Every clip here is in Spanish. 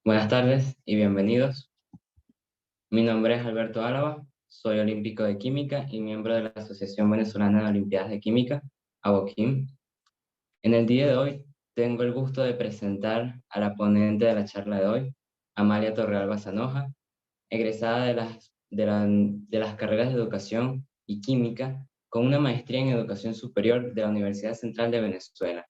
Buenas tardes y bienvenidos. Mi nombre es Alberto Álava, soy olímpico de química y miembro de la Asociación Venezolana de Olimpiadas de Química, ABOQUIM. En el día de hoy tengo el gusto de presentar a la ponente de la charla de hoy, Amalia Torrealba Zanoja, egresada de las carreras de Educación y Química con una maestría en Educación Superior de la Universidad Central de Venezuela.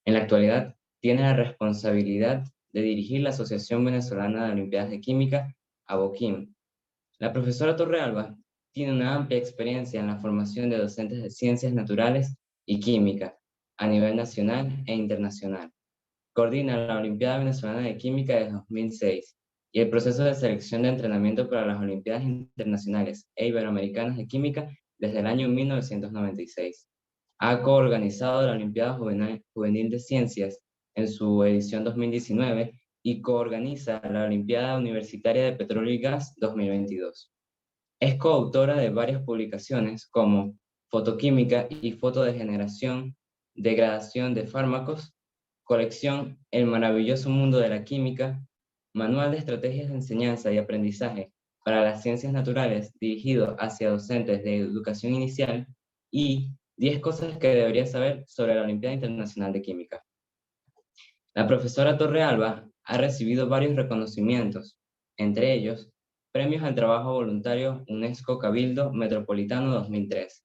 En la actualidad, tiene la responsabilidad de dirigir la Asociación Venezolana de Olimpiadas de Química, ABOQUIM. La profesora Torrealba tiene una amplia experiencia en la formación de docentes de ciencias naturales y química a nivel nacional e internacional. Coordina la Olimpiada Venezolana de Química desde 2006 y el proceso de selección de entrenamiento para las Olimpiadas Internacionales e Iberoamericanas de Química desde el año 1996. Ha coorganizado la Olimpiada Juvenil de Ciencias en su edición 2019 y coorganiza la Olimpiada Universitaria de Petróleo y Gas 2022. Es coautora de varias publicaciones como Fotoquímica y Fotodegeneración, Degradación de Fármacos, colección El maravilloso mundo de la química, Manual de estrategias de enseñanza y aprendizaje para las ciencias naturales dirigido hacia docentes de educación inicial y 10 cosas que deberías saber sobre la Olimpiada Internacional de Química. La profesora Torrealba ha recibido varios reconocimientos, entre ellos Premios al Trabajo Voluntario UNESCO Cabildo Metropolitano 2003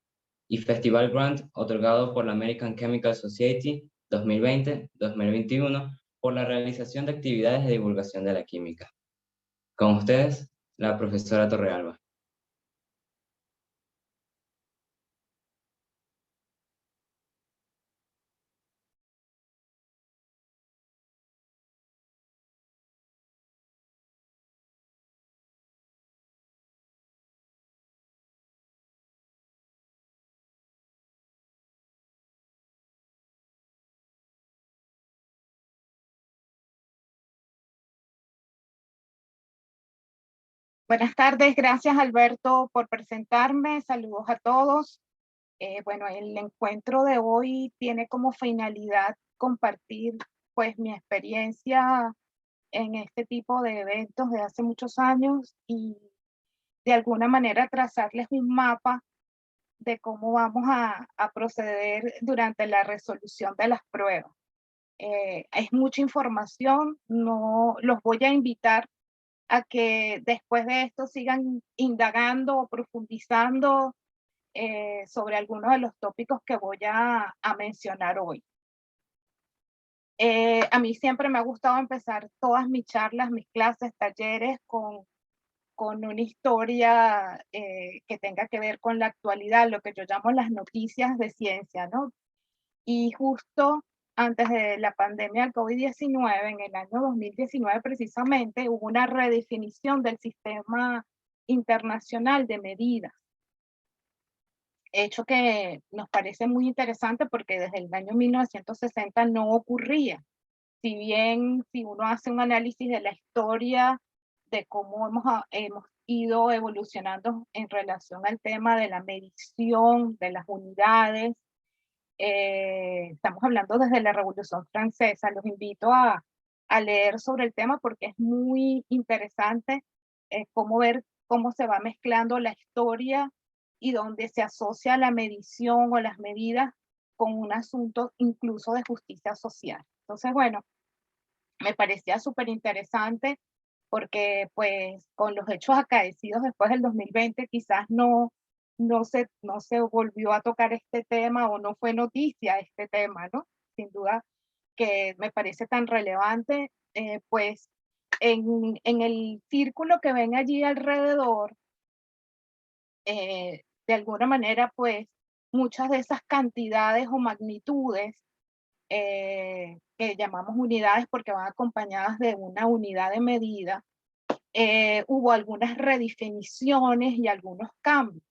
y Festival Grant otorgado por la American Chemical Society 2020-2021 por la realización de actividades de divulgación de la química. Con ustedes, la profesora Torrealba. Buenas tardes, gracias Alberto por presentarme, saludos a todos. Bueno, el encuentro de hoy tiene como finalidad compartir pues mi experiencia en este tipo de eventos de hace muchos años y de alguna manera trazarles un mapa de cómo vamos a proceder durante la resolución de las pruebas. Es mucha información, no los voy a invitar a que después de esto sigan indagando o profundizando sobre algunos de los tópicos que voy a mencionar hoy. A mí siempre me ha gustado empezar todas mis charlas, mis clases, talleres con una historia que tenga que ver con la actualidad, lo que yo llamo las noticias de ciencia, ¿no? Y justo antes de la pandemia del COVID-19, en el año 2019 precisamente, hubo una redefinición del sistema internacional de medidas, hecho que nos parece muy interesante porque desde el año 1960 no ocurría. Si bien, si uno hace un análisis de la historia, de cómo hemos ido evolucionando en relación al tema de la medición de las unidades, estamos hablando desde la Revolución Francesa. Los invito a leer sobre el tema porque es muy interesante cómo ver cómo se va mezclando la historia y donde se asocia la medición o las medidas con un asunto incluso de justicia social. Entonces, bueno, me parecía súper interesante porque pues con los hechos acaecidos después del 2020 quizás no se volvió a tocar este tema o no fue noticia este tema, ¿no? Sin duda que me parece tan relevante, pues en el círculo que ven allí alrededor, de alguna manera, pues muchas de esas cantidades o magnitudes que llamamos unidades porque van acompañadas de una unidad de medida, hubo algunas redefiniciones y algunos cambios,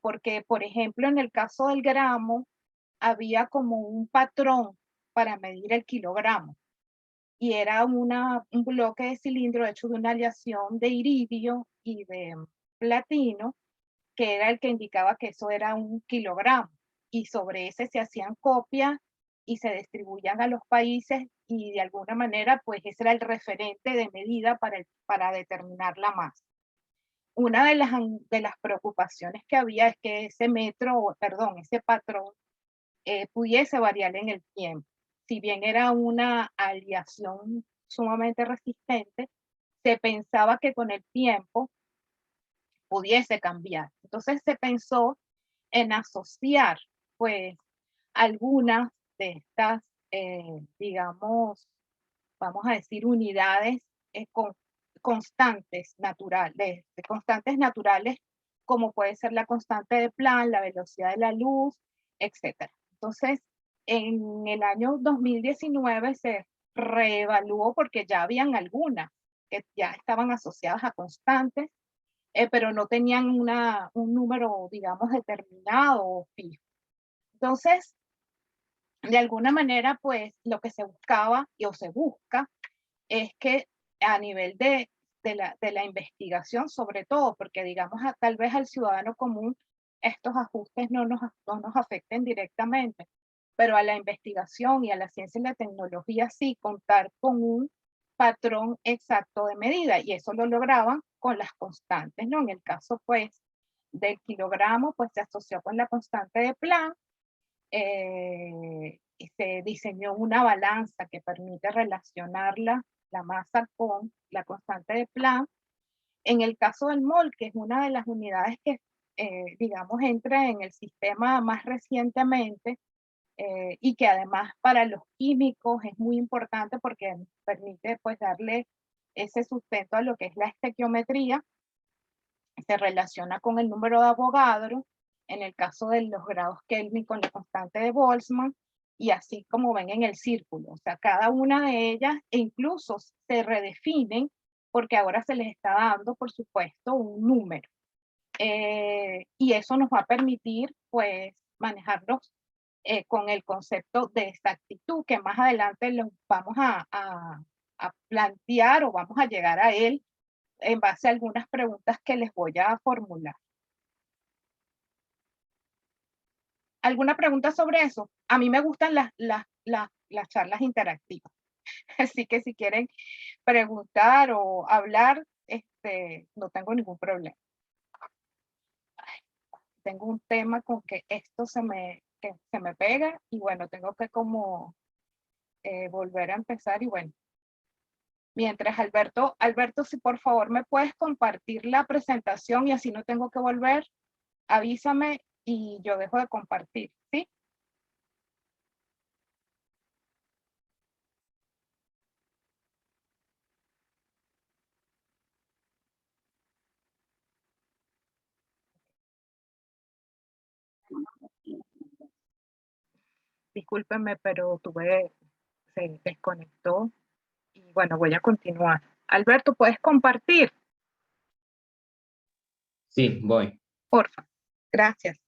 porque, por ejemplo, en el caso del gramo, había como un patrón para medir el kilogramo, y era un bloque de cilindro hecho de una aleación de iridio y de platino, que era el que indicaba que eso era un kilogramo, y sobre ese se hacían copias y se distribuían a los países y de alguna manera pues ese era el referente de medida para determinar la masa. Una de las preocupaciones que había es que ese ese patrón pudiese variar en el tiempo. Si bien era una aleación sumamente resistente, se pensaba que con el tiempo pudiese cambiar. Entonces se pensó en asociar, pues, algunas de estas, digamos, vamos a decir, unidades constantes constantes naturales, como puede ser la constante de Planck, la velocidad de la luz, etcétera. Entonces, en el año 2019 se reevaluó porque ya habían algunas que ya estaban asociadas a constantes, pero no tenían un número, digamos, determinado o fijo. Entonces, de alguna manera, pues lo que se buscaba o se busca es que a nivel de la investigación, sobre todo, porque digamos tal vez al ciudadano común estos ajustes no nos afecten directamente, pero a la investigación y a la ciencia y la tecnología sí, contar con un patrón exacto de medida, y eso lo lograban con las constantes, ¿no? En el caso, pues, del kilogramo, pues se asoció con la constante de Planck, y se diseñó una balanza que permite relacionar la masa con la constante de Planck. En el caso del mol, que es una de las unidades que, digamos, entra en el sistema más recientemente, y que además para los químicos es muy importante porque permite pues darle ese sustento a lo que es la estequiometría, se relaciona con el número de Avogadro, en el caso de los grados Kelvin con la constante de Boltzmann, y así como ven en el círculo. O sea, cada una de ellas, e incluso se redefinen, porque ahora se les está dando, por supuesto, un número. Y eso nos va a permitir, pues, manejarlos con el concepto de exactitud, que más adelante los vamos a plantear o vamos a llegar a él en base a algunas preguntas que les voy a formular. ¿Alguna pregunta sobre eso? A mí me gustan las charlas interactivas, así que si quieren preguntar o hablar, no tengo ningún problema. Tengo un tema con que esto que se me pega y bueno, tengo que como volver a empezar y bueno. Mientras Alberto, si por favor me puedes compartir la presentación y así no tengo que volver, avísame y yo dejo de compartir, ¿sí? Discúlpenme, pero se desconectó y bueno, voy a continuar. Alberto, ¿puedes compartir? Sí, voy. Porfa, gracias.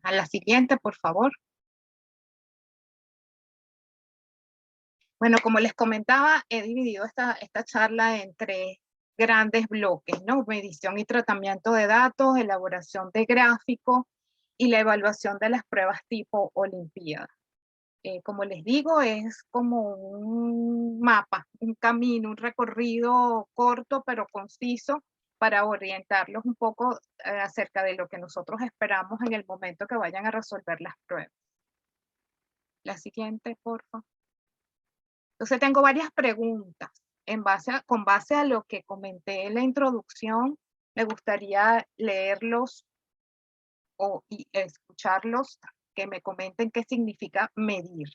A la siguiente, por favor. Bueno, como les comentaba, he dividido esta charla en tres grandes bloques, ¿no? Medición y tratamiento de datos, elaboración de gráficos y la evaluación de las pruebas tipo Olimpiada. Como les digo, es como un mapa, un camino, un recorrido corto pero conciso para orientarlos un poco acerca de lo que nosotros esperamos en el momento que vayan a resolver las pruebas. La siguiente, por favor. Entonces tengo varias preguntas. Con base a lo que comenté en la introducción, me gustaría leerlos y escucharlos, que me comenten qué significa medir.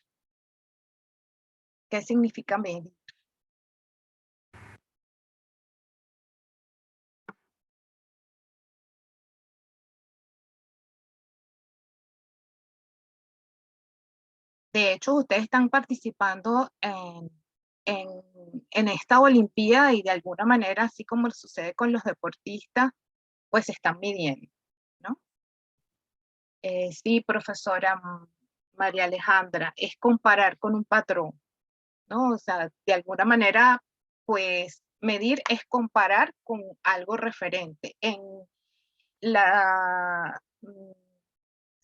¿Qué significa medir? De hecho, ustedes están participando en esta Olimpiada y de alguna manera, así como sucede con los deportistas, pues se están midiendo, ¿no? Sí, profesora María Alejandra, es comparar con un patrón, ¿no? O sea, de alguna manera, pues medir es comparar con algo referente. En la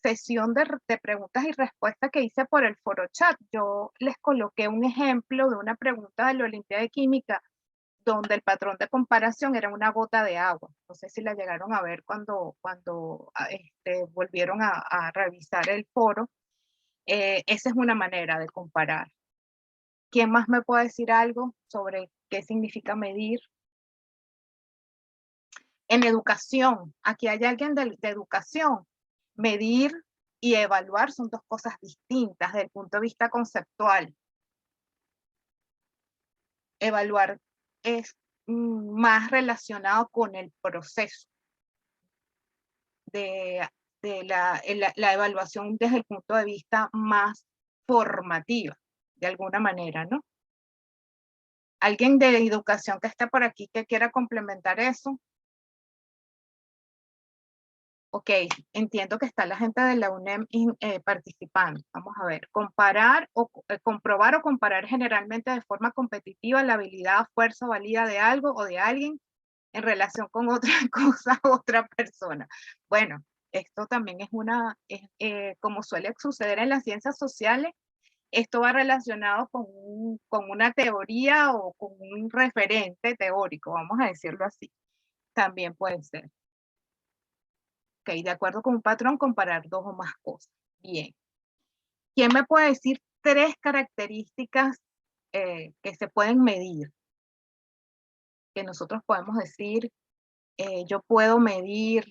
sesión de preguntas y respuestas que hice por el foro chat, yo les coloqué un ejemplo de una pregunta de la Olimpiada de Química donde el patrón de comparación era una gota de agua. No sé si la llegaron a ver cuando volvieron a revisar el foro. Esa es una manera de comparar. ¿Quién más me puede decir algo sobre qué significa medir? En educación, aquí hay alguien de educación. Medir y evaluar son dos cosas distintas desde el punto de vista conceptual. Evaluar es más relacionado con el proceso de la evaluación desde el punto de vista más formativa, de alguna manera, ¿no? ¿Alguien de educación que esté por aquí que quiera complementar eso? Ok, entiendo que está la gente de la UNEM participando. Vamos a ver, comprobar o comparar generalmente de forma competitiva la habilidad, fuerza o valía de algo o de alguien en relación con otra cosa o otra persona. Bueno, esto también es como suele suceder en las ciencias sociales, esto va relacionado con una teoría o con un referente teórico, vamos a decirlo así. También puede ser. Ok, de acuerdo con un patrón, comparar dos o más cosas. Bien. ¿Quién me puede decir tres características que se pueden medir? Que nosotros podemos decir, yo puedo medir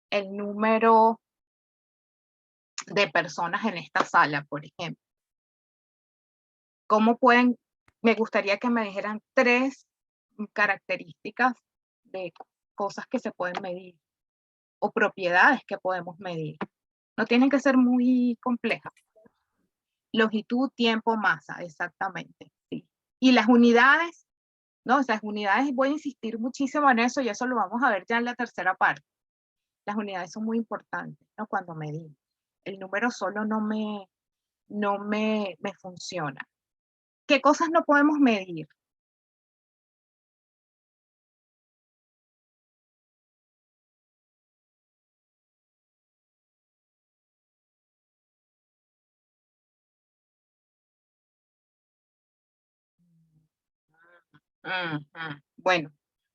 el número de personas en esta sala, por ejemplo. ¿Cómo pueden? Me gustaría que me dijeran tres características de cosas que se pueden medir o propiedades que podemos medir. No tienen que ser muy complejas. Longitud, tiempo, masa, exactamente. Sí. Y las unidades, ¿no? Esas unidades, voy a insistir muchísimo en eso y eso lo vamos a ver ya en la tercera parte. Las unidades son muy importantes, ¿no? Cuando medimos. El número solo no me funciona. ¿Qué cosas no podemos medir? Bueno,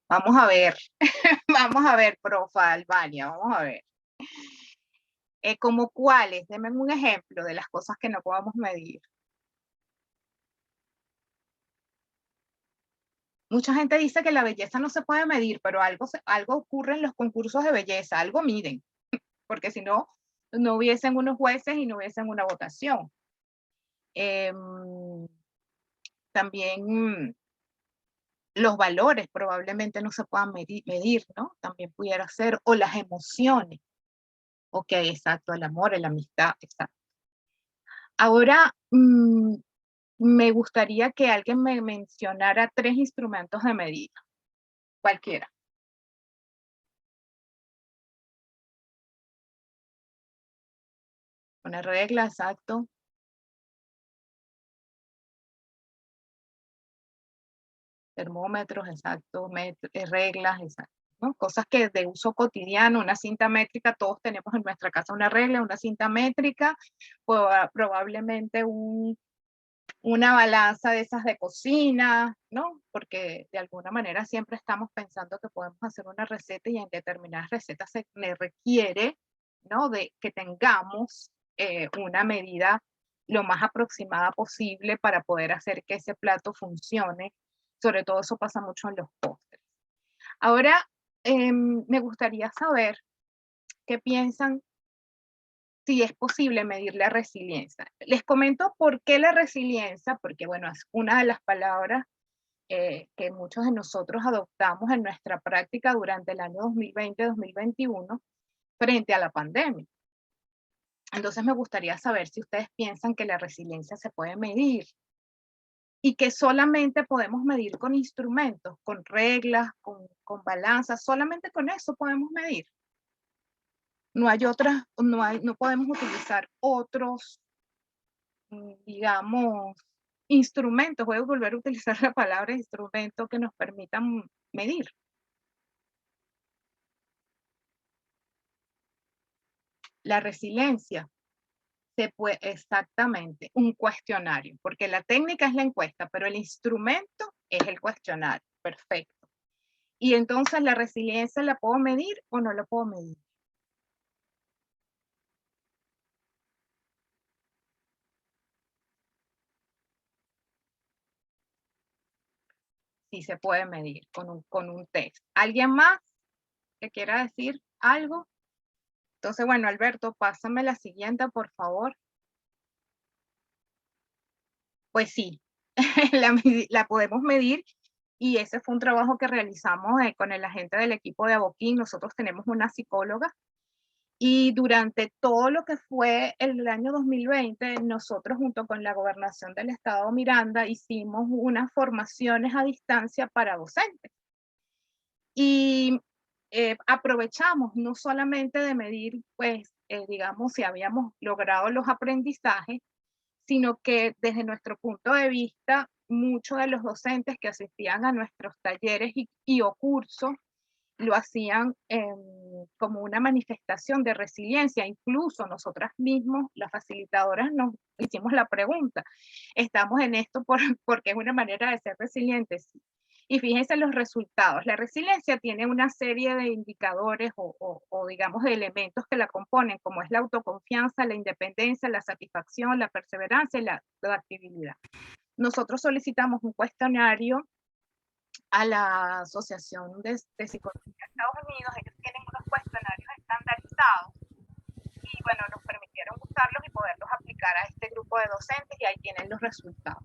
vamos a ver, vamos a ver, profa Albania, vamos a ver. ¿Como cuáles? Denme un ejemplo de las cosas que no podamos medir. Mucha gente dice que la belleza no se puede medir, pero algo ocurre en los concursos de belleza, algo miden, porque si no, no hubiesen unos jueces y no hubiesen una votación. También los valores probablemente no se puedan medir, ¿no? También pudiera ser, o las emociones. Ok, exacto, el amor, la amistad, exacto. Ahora, me gustaría que alguien me mencionara tres instrumentos de medida, cualquiera. Una regla, exacto. Termómetros, exacto. Reglas, exacto. ¿No? Cosas que de uso cotidiano, una cinta métrica, todos tenemos en nuestra casa una regla, una cinta métrica, probablemente un una balanza de esas de cocina, ¿no? Porque de alguna manera siempre estamos pensando que podemos hacer una receta y en determinadas recetas se requiere, ¿no? De que tengamos una medida lo más aproximada posible para poder hacer que ese plato funcione. Sobre todo eso pasa mucho en los postres. Ahora, me gustaría saber qué piensan si es posible medir la resiliencia. Les comento por qué la resiliencia, porque bueno, es una de las palabras que muchos de nosotros adoptamos en nuestra práctica durante el año 2020-2021 frente a la pandemia. Entonces me gustaría saber si ustedes piensan que la resiliencia se puede medir y que solamente podemos medir con instrumentos, con reglas, con balanzas, solamente con eso podemos medir. No hay otras, no podemos utilizar otros, digamos, instrumentos. Voy a volver a utilizar la palabra instrumento que nos permitan medir. La resiliencia se puede, exactamente, un cuestionario, porque la técnica es la encuesta, pero el instrumento es el cuestionario. Perfecto. Y entonces la resiliencia la puedo medir o no la puedo medir. Sí se puede medir con un test. ¿Alguien más que quiera decir algo? Entonces, bueno, Alberto, pásame la siguiente, por favor. Pues sí, la podemos medir y ese fue un trabajo que realizamos con el agente del equipo de Aboquín. Nosotros tenemos una psicóloga y durante todo lo que fue el año 2020, nosotros junto con la Gobernación del Estado Miranda hicimos unas formaciones a distancia para docentes. Y aprovechamos no solamente de medir, pues, digamos, si habíamos logrado los aprendizajes, sino que desde nuestro punto de vista, muchos de los docentes que asistían a nuestros talleres y o cursos lo hacían como una manifestación de resiliencia. Incluso nosotras mismos, las facilitadoras, nos hicimos la pregunta, ¿estamos en esto porque es una manera de ser resilientes? Y fíjense los resultados. La resiliencia tiene una serie de indicadores o digamos de elementos que la componen, como es la autoconfianza, la independencia, la satisfacción, la perseverancia y la adaptabilidad. Nosotros solicitamos un cuestionario a la Asociación de Psicología de Estados Unidos. Ellos tienen unos cuestionarios estandarizados y bueno, nos permitieron usarlos y poderlos aplicar a este grupo de docentes y ahí tienen los resultados.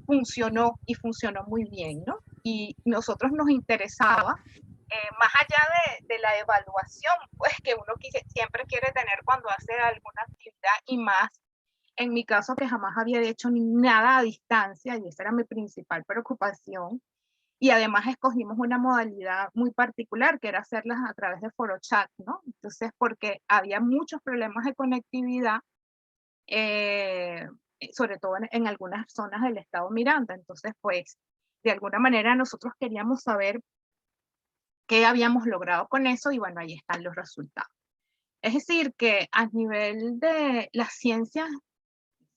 Funcionó y funcionó muy bien, ¿no? Y nosotros nos interesaba, más allá de la evaluación, pues que uno siempre quiere tener cuando hace alguna actividad y más en mi caso que jamás había hecho nada a distancia y esa era mi principal preocupación. Y además escogimos una modalidad muy particular que era hacerlas a través de foro chat, ¿no? Entonces, porque había muchos problemas de conectividad, sobre todo en algunas zonas del estado Miranda. Entonces, pues, de alguna manera nosotros queríamos saber qué habíamos logrado con eso y bueno, ahí están los resultados. Es decir, que a nivel de las ciencias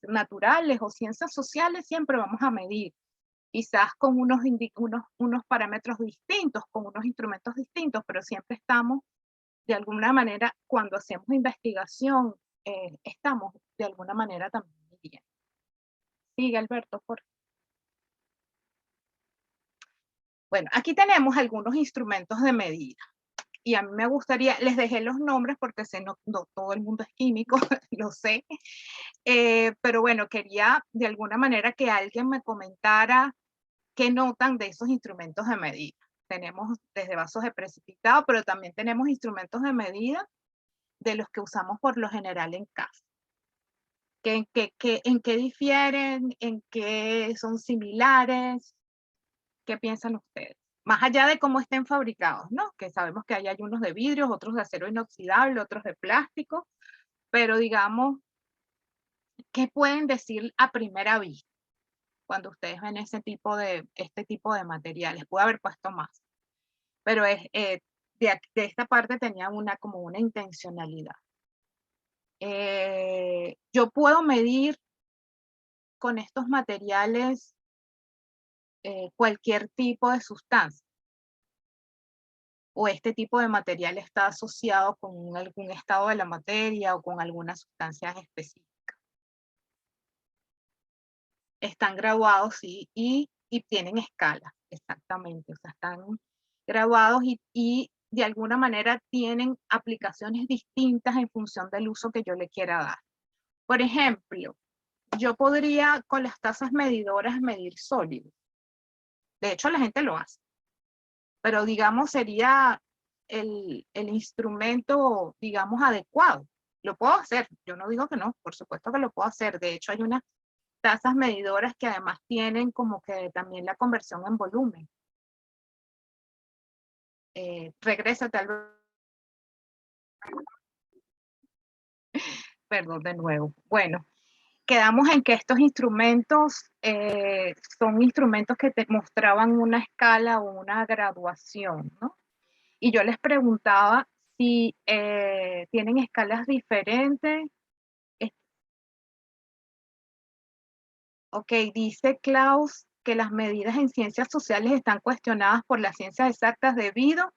naturales o ciencias sociales siempre vamos a medir, quizás con unos parámetros distintos, con unos instrumentos distintos, pero siempre estamos, de alguna manera, cuando hacemos investigación, estamos de alguna manera también midiendo. Sigue, Alberto, por favor. Bueno, aquí tenemos algunos instrumentos de medida. Y a mí me gustaría, les dejé los nombres porque sé, no todo el mundo es químico, lo sé, pero bueno, quería de alguna manera que alguien me comentara qué notan de esos instrumentos de medida. Tenemos desde vasos de precipitado, pero también tenemos instrumentos de medida de los que usamos por lo general en casa. ¿En qué difieren? ¿En qué son similares? ¿Qué piensan ustedes? Más allá de cómo estén fabricados, ¿no? Que sabemos que hay unos de vidrio, otros de acero inoxidable, otros de plástico, pero digamos, ¿qué pueden decir a primera vista cuando ustedes ven este tipo de materiales? Pude haber puesto más, pero de esta parte tenía como una intencionalidad. Yo puedo medir con estos materiales cualquier tipo de sustancia, o este tipo de material está asociado con algún estado de la materia o con alguna sustancia específica. Están graduados, sí, y tienen escala, exactamente. O sea, están graduados y de alguna manera tienen aplicaciones distintas en función del uso que yo le quiera dar. Por ejemplo, yo podría con las tazas medidoras medir sólidos. De hecho, la gente lo hace. Pero digamos, sería el instrumento, digamos, adecuado. Lo puedo hacer, yo no digo que no, por supuesto que lo puedo hacer. De hecho, hay unas tazas medidoras que además tienen como que también la conversión en volumen. Regrésate al... Perdón de nuevo. Bueno, quedamos en que estos instrumentos son instrumentos que te mostraban una escala o una graduación, ¿no? Y yo les preguntaba si tienen escalas diferentes. Ok, dice Klaus que las medidas en ciencias sociales están cuestionadas por las ciencias exactas debido,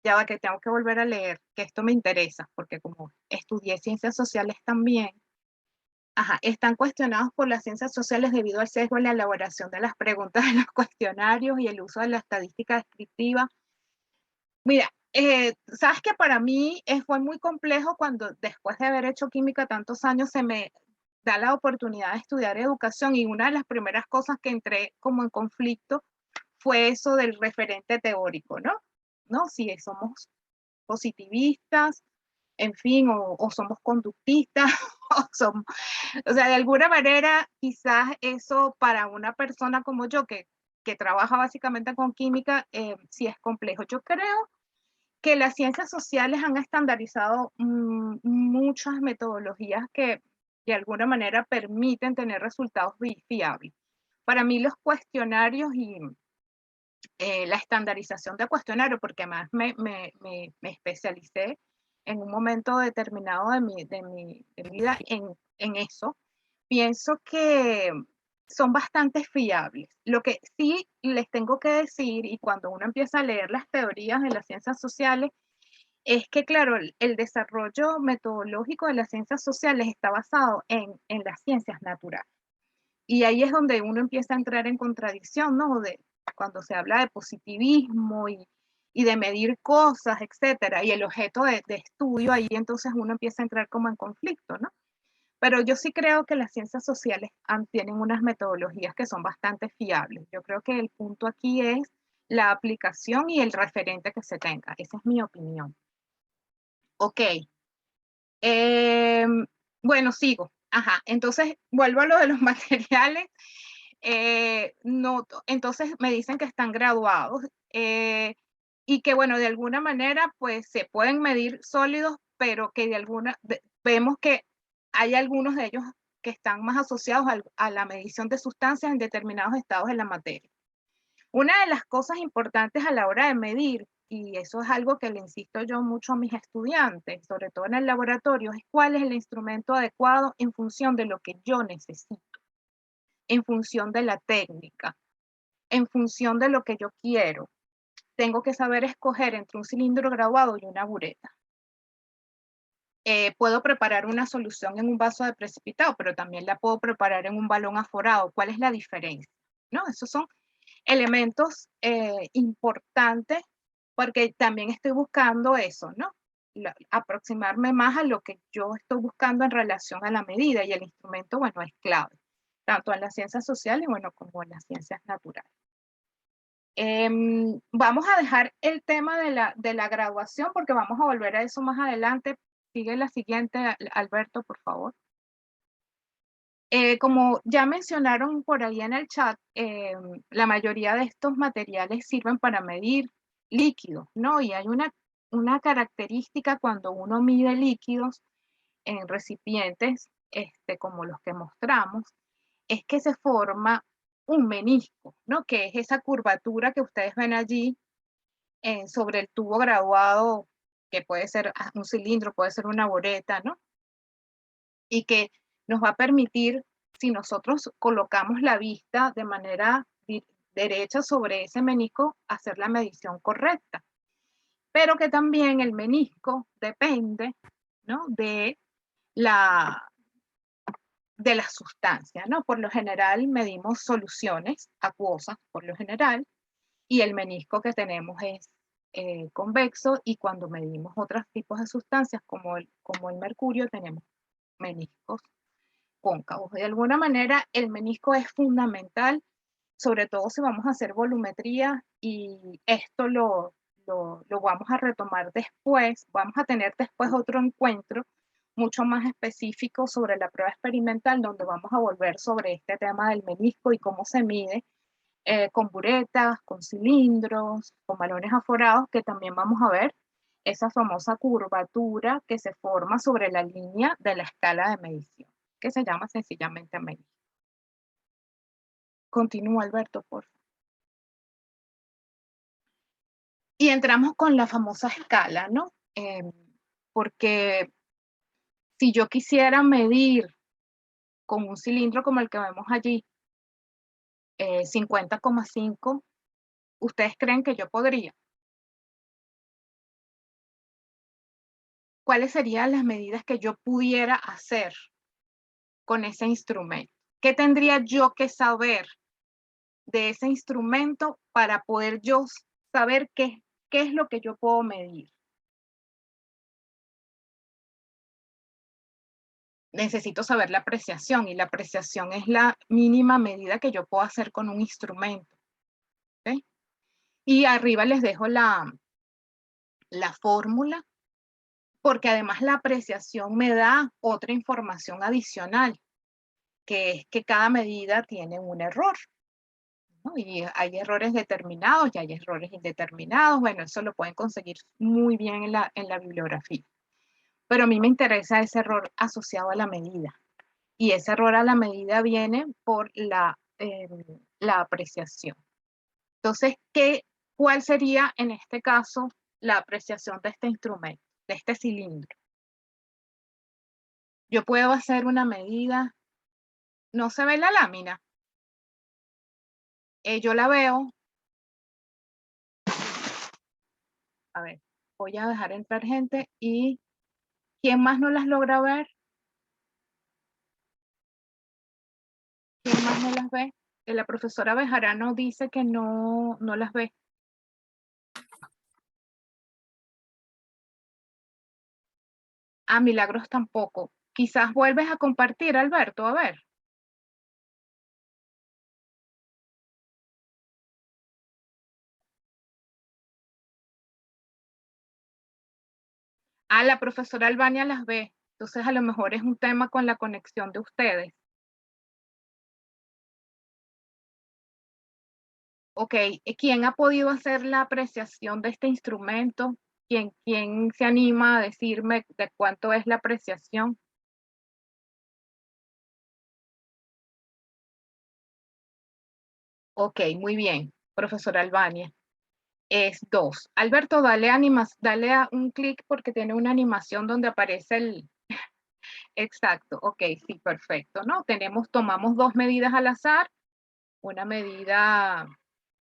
ya va que tengo que volver a leer, que esto me interesa, porque como estudié ciencias sociales también, están cuestionados por las ciencias sociales debido al sesgo en la elaboración de las preguntas de los cuestionarios y el uso de la estadística descriptiva. Mira, sabes que para mí fue muy complejo cuando después de haber hecho química tantos años se me da la oportunidad de estudiar educación y una de las primeras cosas que entré como en conflicto fue eso del referente teórico, ¿no? ¿No? Si somos positivistas, en fin, o somos conductistas, o sea, de alguna manera quizás eso para una persona como yo que trabaja básicamente con química, sí es complejo. Yo creo que las ciencias sociales han estandarizado muchas metodologías que de alguna manera permiten tener resultados fiables. Para mí los cuestionarios y la estandarización de cuestionarios, porque además me especialicé en un momento determinado de mi vida en eso, pienso que son bastante fiables. Lo que sí les tengo que decir, y cuando uno empieza a leer las teorías de las ciencias sociales, es que, claro, el desarrollo metodológico de las ciencias sociales está basado en las ciencias naturales. Y ahí es donde uno empieza a entrar en contradicción, ¿no? Cuando se habla de positivismo y de medir cosas, etcétera, y el objeto de estudio, ahí entonces uno empieza a entrar como en conflicto, ¿no? Pero yo sí creo que las ciencias sociales tienen unas metodologías que son bastante fiables. Yo creo que el punto aquí es la aplicación y el referente que se tenga. Esa es mi opinión. Ok. Bueno, sigo. Entonces vuelvo a lo de los materiales. No, entonces me dicen que están graduados y que, bueno, de alguna manera, pues se pueden medir sólidos, pero que vemos que hay algunos de ellos que están más asociados a la medición de sustancias en determinados estados de la materia. Una de las cosas importantes a la hora de medir, y eso es algo que le insisto yo mucho a mis estudiantes, sobre todo en el laboratorio, es cuál es el instrumento adecuado en función de lo que yo necesito, en función de la técnica, en función de lo que yo quiero. Tengo que saber escoger entre un cilindro graduado y una bureta. Puedo preparar una solución en un vaso de precipitado, pero también la puedo preparar en un balón aforado. ¿Cuál es la diferencia? ¿No? Esos son elementos importantes porque también estoy buscando eso, ¿no? Aproximarme más a lo que yo estoy buscando en relación a la medida y el instrumento, bueno, es clave, tanto en las ciencias sociales, bueno, como en las ciencias naturales. Vamos a dejar el tema de la graduación porque vamos a volver a eso más adelante. Sigue la siguiente, Alberto, por favor. Como ya mencionaron por ahí en el chat, la mayoría de estos materiales sirven para medir líquidos, ¿no? Y hay una característica cuando uno mide líquidos en recipientes, como los que mostramos, es que se forma un menisco, ¿no? Que es esa curvatura que ustedes ven allí sobre el tubo graduado, que puede ser un cilindro, puede ser una bureta, ¿no? Y que nos va a permitir si nosotros colocamos la vista de manera derecha sobre ese menisco, hacer la medición correcta. Pero que también el menisco depende, ¿no?, de la sustancia, ¿no? Por lo general medimos soluciones acuosas, por lo general, y el menisco que tenemos es convexo, y cuando medimos otros tipos de sustancias como el mercurio, tenemos meniscos cóncavos. De alguna manera, el menisco es fundamental, sobre todo si vamos a hacer volumetría, y esto lo vamos a retomar después. Vamos a tener después otro encuentro mucho más específico sobre la prueba experimental, donde vamos a volver sobre este tema del menisco y cómo se mide con buretas, con cilindros, con balones aforados, que también vamos a ver esa famosa curvatura que se forma sobre la línea de la escala de medición, que se llama sencillamente menisco. Continúa, Alberto, por favor. Y entramos con la famosa escala, ¿no? Porque si yo quisiera medir con un cilindro como el que vemos allí, 50,5, ¿ustedes creen que yo podría? ¿Cuáles serían las medidas que yo pudiera hacer con ese instrumento? ¿Qué tendría yo que saber de ese instrumento para poder yo saber qué es lo que yo puedo medir? Necesito saber la apreciación, y la apreciación es la mínima medida que yo puedo hacer con un instrumento. ¿Okay? Y arriba les dejo la fórmula, porque además la apreciación me da otra información adicional, que es que cada medida tiene un error, ¿no? Y hay errores determinados y hay errores indeterminados. Bueno, eso lo pueden conseguir muy bien en la bibliografía. Pero a mí me interesa ese error asociado a la medida. Y ese error a la medida viene por la apreciación. Entonces, ¿cuál sería en este caso la apreciación de este instrumento, de este cilindro? Yo puedo hacer una medida. No se ve la lámina. Yo la veo. A ver, voy a dejar entrar gente. ¿Y quién más no las logra ver? ¿Quién más no las ve? La profesora Bejarano dice que no las ve. Ah, Milagros tampoco. Quizás vuelves a compartir, Alberto, a ver. Ah, la profesora Albania las ve. Entonces a lo mejor es un tema con la conexión de ustedes. Ok, ¿quién ha podido hacer la apreciación de este instrumento? ¿Quién se anima a decirme de cuánto es la apreciación? Ok, muy bien, profesora Albania. Es 2. Alberto, dale a un clic porque tiene una animación donde aparece el... Exacto, ok, sí, perfecto, ¿no? Tomamos 2 medidas al azar, una medida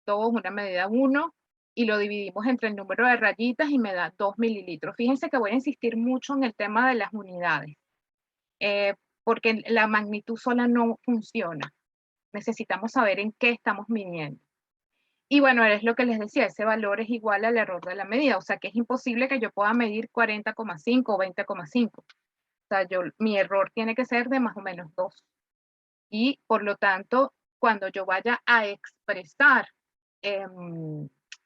2, una medida 1, y lo dividimos entre el número de rayitas y me da 2 mililitros. Fíjense que voy a insistir mucho en el tema de las unidades, porque la magnitud sola no funciona. Necesitamos saber en qué estamos midiendo. Y bueno, es lo que les decía, ese valor es igual al error de la medida, o sea que es imposible que yo pueda medir 40,5 o 20,5. O sea, mi error tiene que ser de más o menos 2. Y por lo tanto, cuando yo vaya a expresar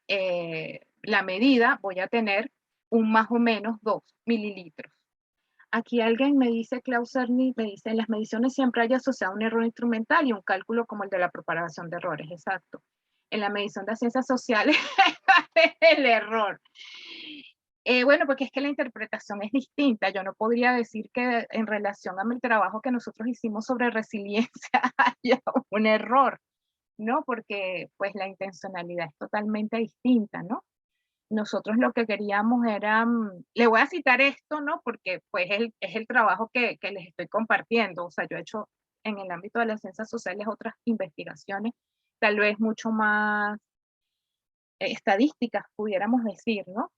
la medida, voy a tener un más o menos 2 mililitros. Aquí alguien me dice, Klaus Cerny, me dice, en las mediciones siempre hay asociado un error instrumental y un cálculo como el de la propagación de errores. Exacto. En la medición de ciencias sociales el error. Bueno, porque es que la interpretación es distinta. Yo no podría decir que en relación a mi trabajo que nosotros hicimos sobre resiliencia haya un error, ¿no? Porque pues la intencionalidad es totalmente distinta, ¿no? Nosotros lo que queríamos era, le voy a citar esto, ¿no? Porque pues es el trabajo que les estoy compartiendo. O sea, yo he hecho en el ámbito de las ciencias sociales otras investigaciones, tal vez mucho más estadísticas, pudiéramos decir, ¿no?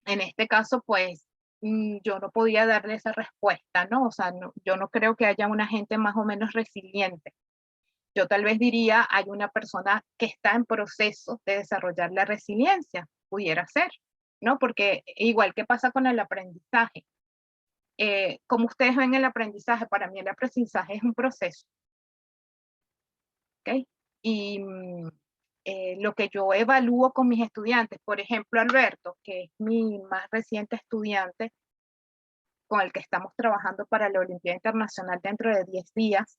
En este caso, pues, yo no podía darle esa respuesta, ¿no? O sea, yo no creo que haya una gente más o menos resiliente. Yo tal vez diría, hay una persona que está en proceso de desarrollar la resiliencia, pudiera ser, ¿no? Porque igual que pasa con el aprendizaje, como ustedes ven el aprendizaje, para mí el aprendizaje es un proceso, ¿ok? Y lo que yo evalúo con mis estudiantes, por ejemplo, Alberto, que es mi más reciente estudiante, con el que estamos trabajando para la Olimpiada Internacional dentro de 10 días,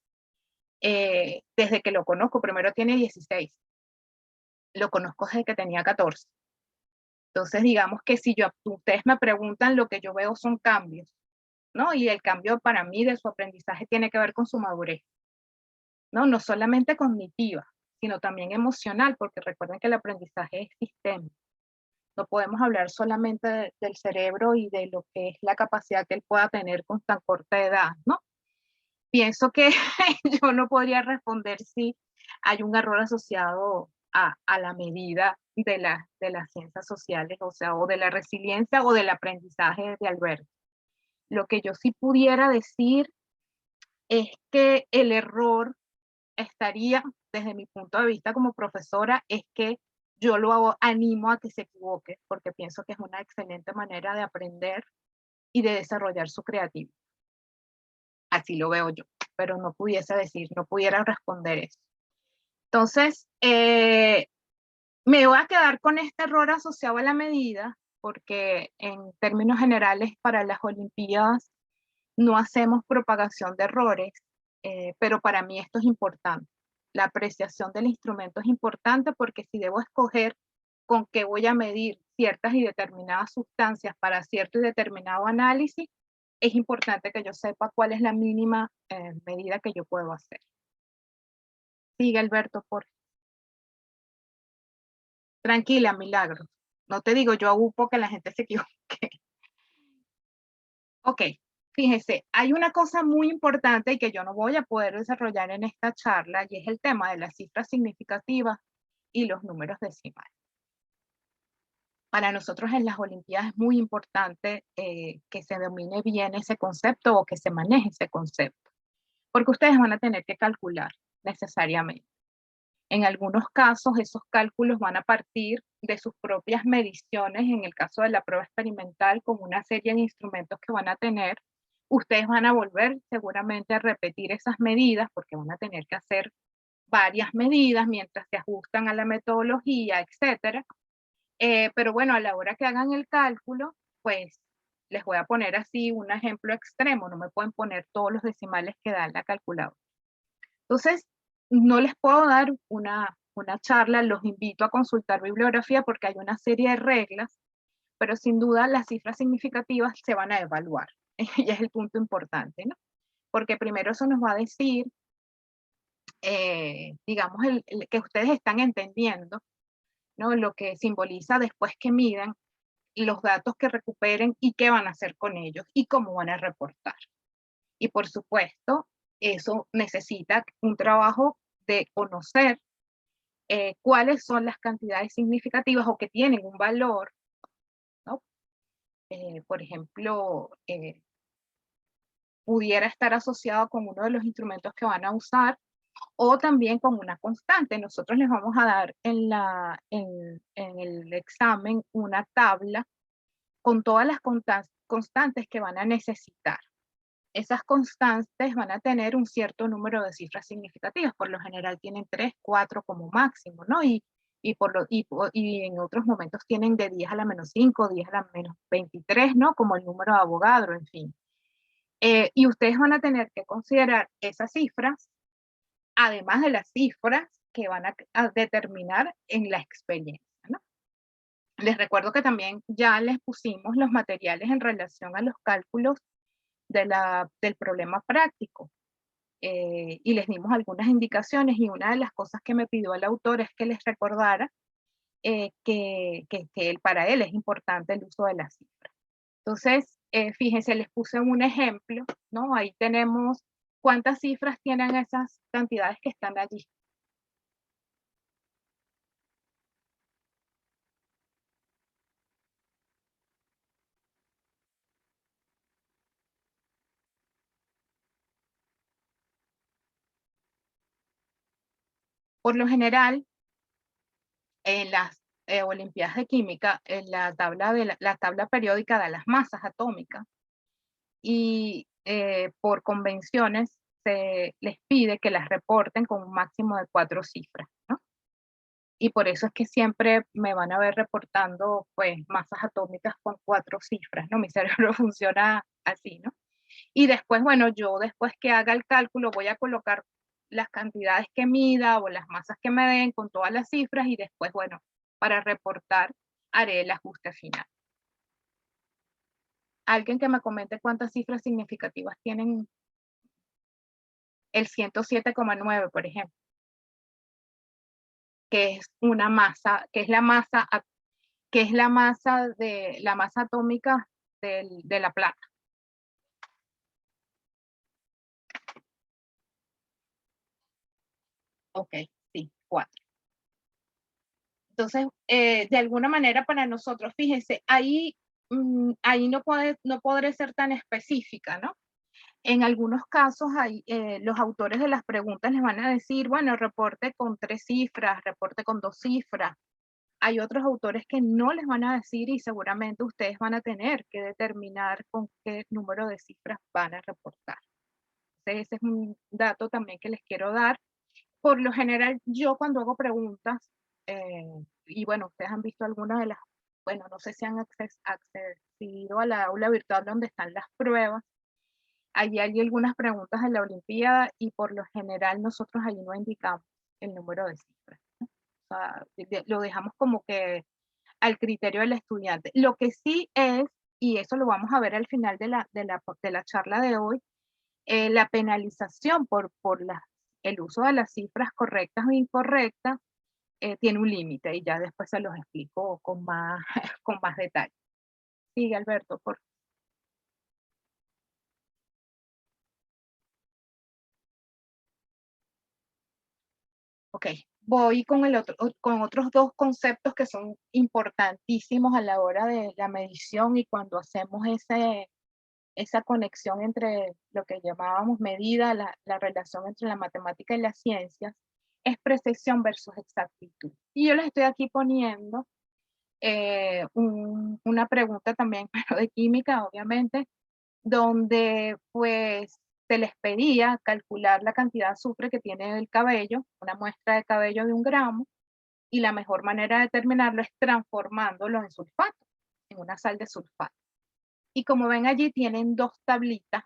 desde que lo conozco, primero tiene 16, lo conozco desde que tenía 14. Entonces, digamos que si ustedes me preguntan, lo que yo veo son cambios, ¿no? Y el cambio para mí de su aprendizaje tiene que ver con su madurez, ¿no? No solamente cognitiva, sino también emocional, porque recuerden que el aprendizaje es sistémico. No podemos hablar solamente del cerebro y de lo que es la capacidad que él pueda tener con tan corta edad, ¿no? Pienso que yo no podría responder si hay un error asociado a la medida de las ciencias sociales, o sea, o de la resiliencia o del aprendizaje de Alberto. Lo que yo sí pudiera decir es que el error estaría, desde mi punto de vista como profesora, es que yo lo animo a que se equivoque, porque pienso que es una excelente manera de aprender y de desarrollar su creatividad. Así lo veo yo, pero no pudiese decir, no pudiera responder eso. Entonces, me voy a quedar con este error asociado a la medida, porque en términos generales para las Olimpiadas no hacemos propagación de errores, pero para mí esto es importante. La apreciación del instrumento es importante porque si debo escoger con qué voy a medir ciertas y determinadas sustancias para cierto y determinado análisis, es importante que yo sepa cuál es la mínima medida que yo puedo hacer. Sigue, Alberto, por tranquila, Milagros. No te digo yo agupo que la gente se equivoque. Ok, fíjese, hay una cosa muy importante y que yo no voy a poder desarrollar en esta charla y es el tema de las cifras significativas y los números decimales. Para nosotros en las Olimpiadas es muy importante que se domine bien ese concepto o que se maneje ese concepto, porque ustedes van a tener que calcular necesariamente. En algunos casos, esos cálculos van a partir de sus propias mediciones, en el caso de la prueba experimental, con una serie de instrumentos que van a tener. Ustedes van a volver seguramente a repetir esas medidas, porque van a tener que hacer varias medidas mientras se ajustan a la metodología, etc. Pero bueno, a la hora que hagan el cálculo, pues les voy a poner así un ejemplo extremo, no me pueden poner todos los decimales que da la calculadora. Entonces, no les puedo dar una charla, los invito a consultar bibliografía porque hay una serie de reglas, pero sin duda las cifras significativas se van a evaluar. Y es el punto importante, ¿no? Porque primero eso nos va a decir, digamos, que ustedes están entendiendo, ¿no? Lo que simboliza después que midan los datos que recuperen y qué van a hacer con ellos y cómo van a reportar. Y por supuesto, eso necesita un trabajo de conocer cuáles son las cantidades significativas o que tienen un valor, ¿no? Por ejemplo, pudiera estar asociado con uno de los instrumentos que van a usar o también con una constante. Nosotros les vamos a dar en el examen una tabla con todas las constantes que van a necesitar. Esas constantes van a tener un cierto número de cifras significativas, por lo general tienen 3, 4 como máximo, ¿no? Y en otros momentos tienen de 10 a la menos 5, 10 a la menos 23, ¿no? Como el número de Avogadro, en fin. Y ustedes van a tener que considerar esas cifras, además de las cifras que van a determinar en la experiencia, ¿no? Les recuerdo que también ya les pusimos los materiales en relación a los cálculos del problema práctico. Y les dimos algunas indicaciones y una de las cosas que me pidió el autor es que les recordara que para él es importante el uso de las cifras. Entonces, fíjense, les puse un ejemplo, ¿no? Ahí tenemos ¿Cuántas cifras tienen esas cantidades que están allí? Por lo general, en las Olimpiadas de Química, en la tabla periódica de las masas atómicas, y por convenciones se les pide que las reporten con un máximo de 4 cifras, ¿no? Y por eso es que siempre me van a ver reportando, pues, masas atómicas con 4 cifras, ¿no? Mi cerebro funciona así, ¿no? Y después, bueno, yo después que haga el cálculo voy a colocar las cantidades que mida o las masas que me den con todas las cifras y después, bueno, para reportar haré el ajuste final. Alguien que me comente cuántas cifras significativas tienen el 107,9, por ejemplo, que es una masa, que es la masa, la masa atómica de la plata. Ok, sí, 4. Entonces, de alguna manera para nosotros, fíjense, ahí no podré ser tan específica, ¿no? En algunos casos, los autores de las preguntas les van a decir, bueno, reporte con 3 cifras, reporte con 2 cifras. Hay otros autores que no les van a decir y seguramente ustedes van a tener que determinar con qué número de cifras van a reportar. Entonces, ese es un dato también que les quiero dar. Por lo general, yo cuando hago preguntas, y bueno, ustedes han visto algunas de las, bueno, no sé si han accedido a la aula virtual donde están las pruebas. Allí hay algunas preguntas de la Olimpiada y por lo general nosotros allí no indicamos el número de cifras, ¿no? O sea, lo dejamos como que al criterio del estudiante. Lo que sí es, y eso lo vamos a ver al final de la charla de hoy, la penalización por el uso de las cifras correctas o incorrectas tiene un límite y ya después se los explico con más, con más detalle. Sigue, Alberto, por favor. Ok, voy con otros dos conceptos que son importantísimos a la hora de la medición y cuando hacemos esa conexión entre lo que llamábamos medida, la relación entre la matemática y las ciencias, es precisión versus exactitud. Y yo les estoy aquí poniendo una pregunta también, pero de química, obviamente, donde pues se les pedía calcular la cantidad de azufre que tiene el cabello, una muestra de cabello de 1 gramo, y la mejor manera de determinarlo es transformándolo en sulfato, en una sal de sulfato. Y como ven allí tienen 2 tablitas.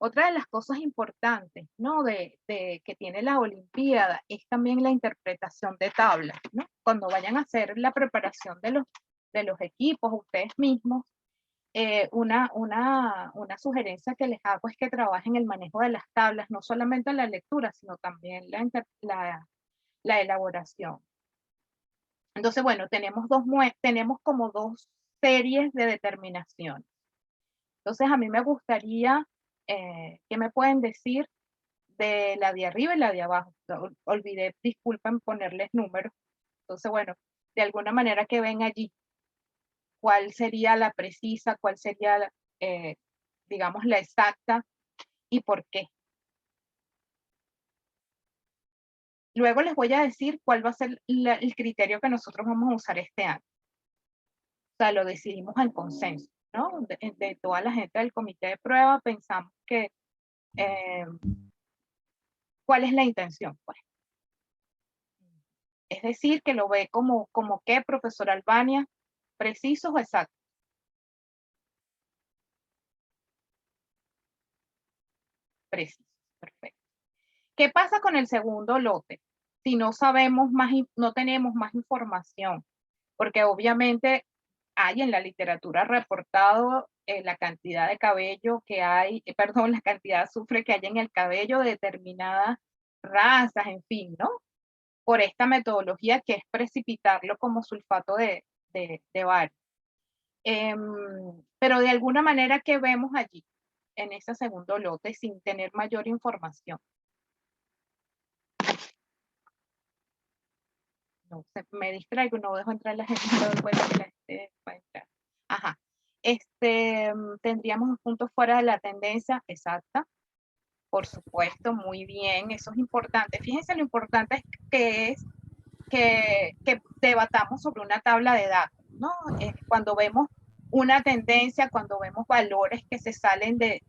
Otra de las cosas importantes, ¿no? Que tiene la Olimpiada es también la interpretación de tablas, ¿no? Cuando vayan a hacer la preparación de los equipos, ustedes mismos, una sugerencia que les hago es que trabajen el manejo de las tablas, no solamente la lectura, sino también la elaboración. Entonces, bueno, tenemos como 2 series de determinación. Entonces, a mí me gustaría, ¿qué me pueden decir de la de arriba y la de abajo? Olvidé, disculpen ponerles números. Entonces, bueno, de alguna manera que ven allí, cuál sería la precisa, cuál sería, digamos, la exacta y por qué. Luego les voy a decir cuál va a ser el criterio que nosotros vamos a usar este año. O sea, lo decidimos en consenso, ¿no? De toda la gente del comité de prueba pensamos que, ¿cuál es la intención? Pues, es decir, que lo ve como qué, profesor Albania, precisos o exactos. Precisos, perfecto. ¿Qué pasa con el segundo lote? Si no sabemos más, no tenemos más información, porque obviamente hay en la literatura reportado la cantidad de cabello que hay, perdón, la cantidad de azufre que hay en el cabello de determinadas razas, en fin, ¿no? Por esta metodología que es precipitarlo como sulfato de bario. Pero de alguna manera, ¿qué vemos allí? en ese segundo lote sin tener mayor información. No, me distraigo, no dejo entrar la gente, me doy cuenta que la gente va a entrar. Ajá. Tendríamos los puntos fuera de la tendencia exacta. Por supuesto, muy bien, eso es importante. Fíjense lo importante es que debatamos sobre una tabla de datos, ¿no? Cuando vemos una tendencia, cuando vemos valores que se salen de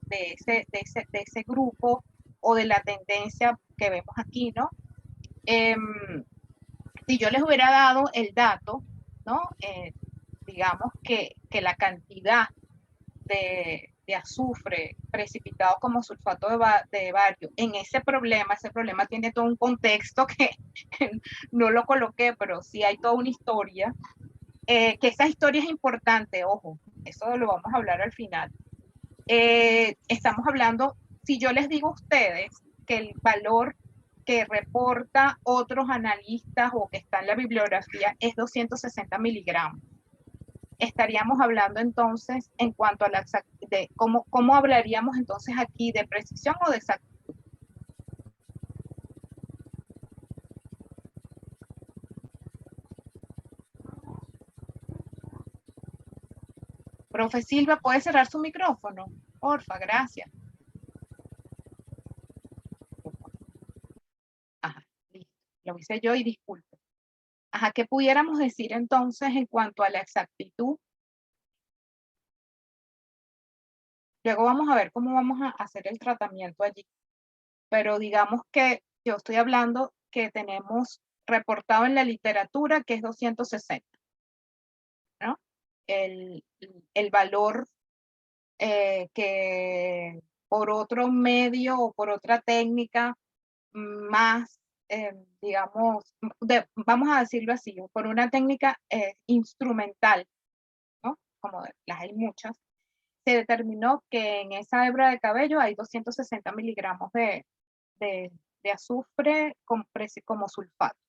ese grupo o de la tendencia que vemos aquí, ¿no? Si yo les hubiera dado el dato, ¿no? Digamos que la cantidad de azufre precipitado como sulfato de bario en ese problema tiene todo un contexto que no lo coloqué, pero sí hay toda una historia, que esa historia es importante, ojo, eso lo vamos a hablar al final. Estamos hablando, si yo les digo a ustedes que el valor que reporta otros analistas o que está en la bibliografía es 260 miligramos, estaríamos hablando entonces en cuanto a la de cómo hablaríamos entonces aquí de precisión o de exactitud. Profe Silva, ¿puede cerrar su micrófono? Porfa, gracias. Ajá, listo. Lo hice yo y disculpe. Ajá, ¿qué pudiéramos decir entonces en cuanto a la exactitud? Luego vamos a ver cómo vamos a hacer el tratamiento allí. Pero digamos que yo estoy hablando que tenemos reportado en la literatura que es 260, ¿no? El valor que por otro medio o por otra técnica más, digamos, vamos a decirlo así, por una técnica instrumental, ¿no? Como las hay muchas, se determinó que en esa hebra de cabello hay 260 miligramos de azufre como sulfato.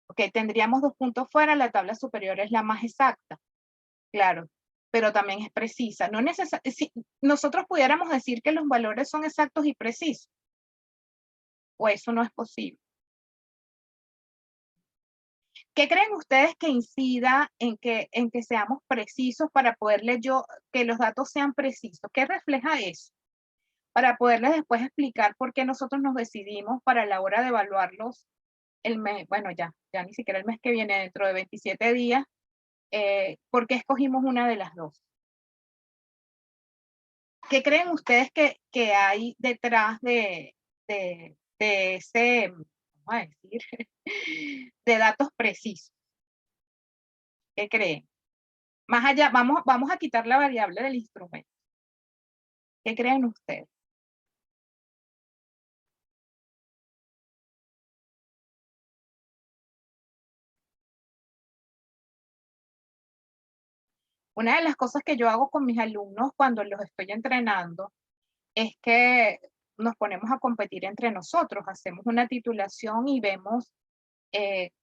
Ok, tendríamos 2 puntos fuera, la tabla superior es la más exacta, claro, pero también es precisa. No si nosotros pudiéramos decir que los valores son exactos y precisos, o eso no es posible. ¿Qué creen ustedes que incida en que seamos precisos para poderles que los datos sean precisos? ¿Qué refleja eso? Para poderles después explicar por qué nosotros nos decidimos para la hora de evaluarlos el mes, bueno, ya ni siquiera el mes que viene, dentro de 27 días, ¿por qué escogimos una de las dos? ¿Qué creen ustedes que hay detrás de ese, vamos a decir, de datos precisos? ¿Qué creen? Más allá, vamos a quitar la variable del instrumento. ¿Qué creen ustedes? Una de las cosas que yo hago con mis alumnos cuando los estoy entrenando es que nos ponemos a competir entre nosotros, hacemos una titulación y vemos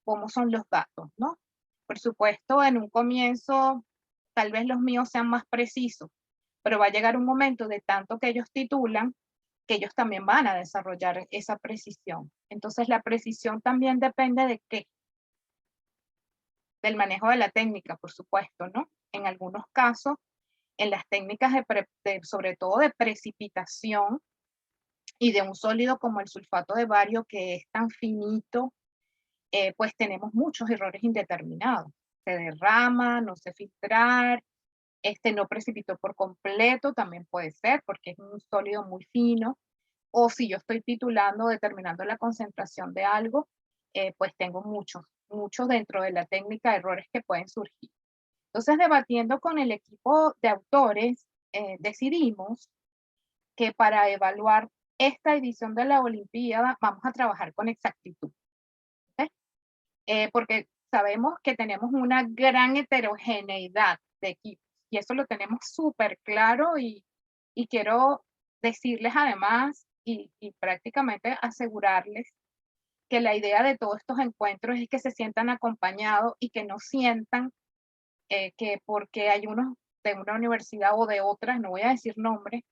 cómo son los datos, ¿no? Por supuesto, en un comienzo, tal vez los míos sean más precisos, pero va a llegar un momento de tanto que ellos titulan, que ellos también van a desarrollar esa precisión. Entonces, la precisión también depende de qué, del manejo de la técnica, por supuesto, ¿no? En algunos casos, en las técnicas sobre todo de precipitación y de un sólido como el sulfato de bario, que es tan finito, pues tenemos muchos errores indeterminados. Se derrama, no se filtrar, no precipitó por completo, también puede ser, porque es un sólido muy fino. O si yo estoy titulando, determinando la concentración de algo, pues tengo muchos dentro de la técnica, errores que pueden surgir. Entonces, debatiendo con el equipo de autores, decidimos que para evaluar esta edición de la Olimpiada vamos a trabajar con exactitud. Porque sabemos que tenemos una gran heterogeneidad de equipos y eso lo tenemos súper claro y quiero decirles además y prácticamente asegurarles que la idea de todos estos encuentros es que se sientan acompañados y que no sientan que porque hay unos de una universidad o de otras, no voy a decir nombres,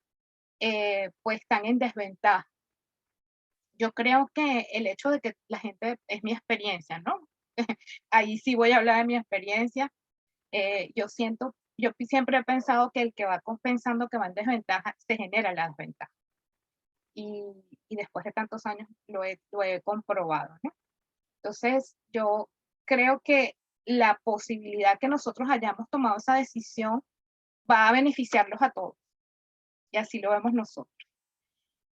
pues están en desventaja. Yo creo que el hecho de que la gente, es mi experiencia, ¿no? Ahí sí voy a hablar de mi experiencia. Yo siempre he pensado que el que va compensando que va en desventaja, se genera la desventaja. Y, y después de tantos años lo he comprobado, ¿no? Entonces, yo creo que la posibilidad que nosotros hayamos tomado esa decisión va a beneficiarlos a todos. Y así lo vemos nosotros.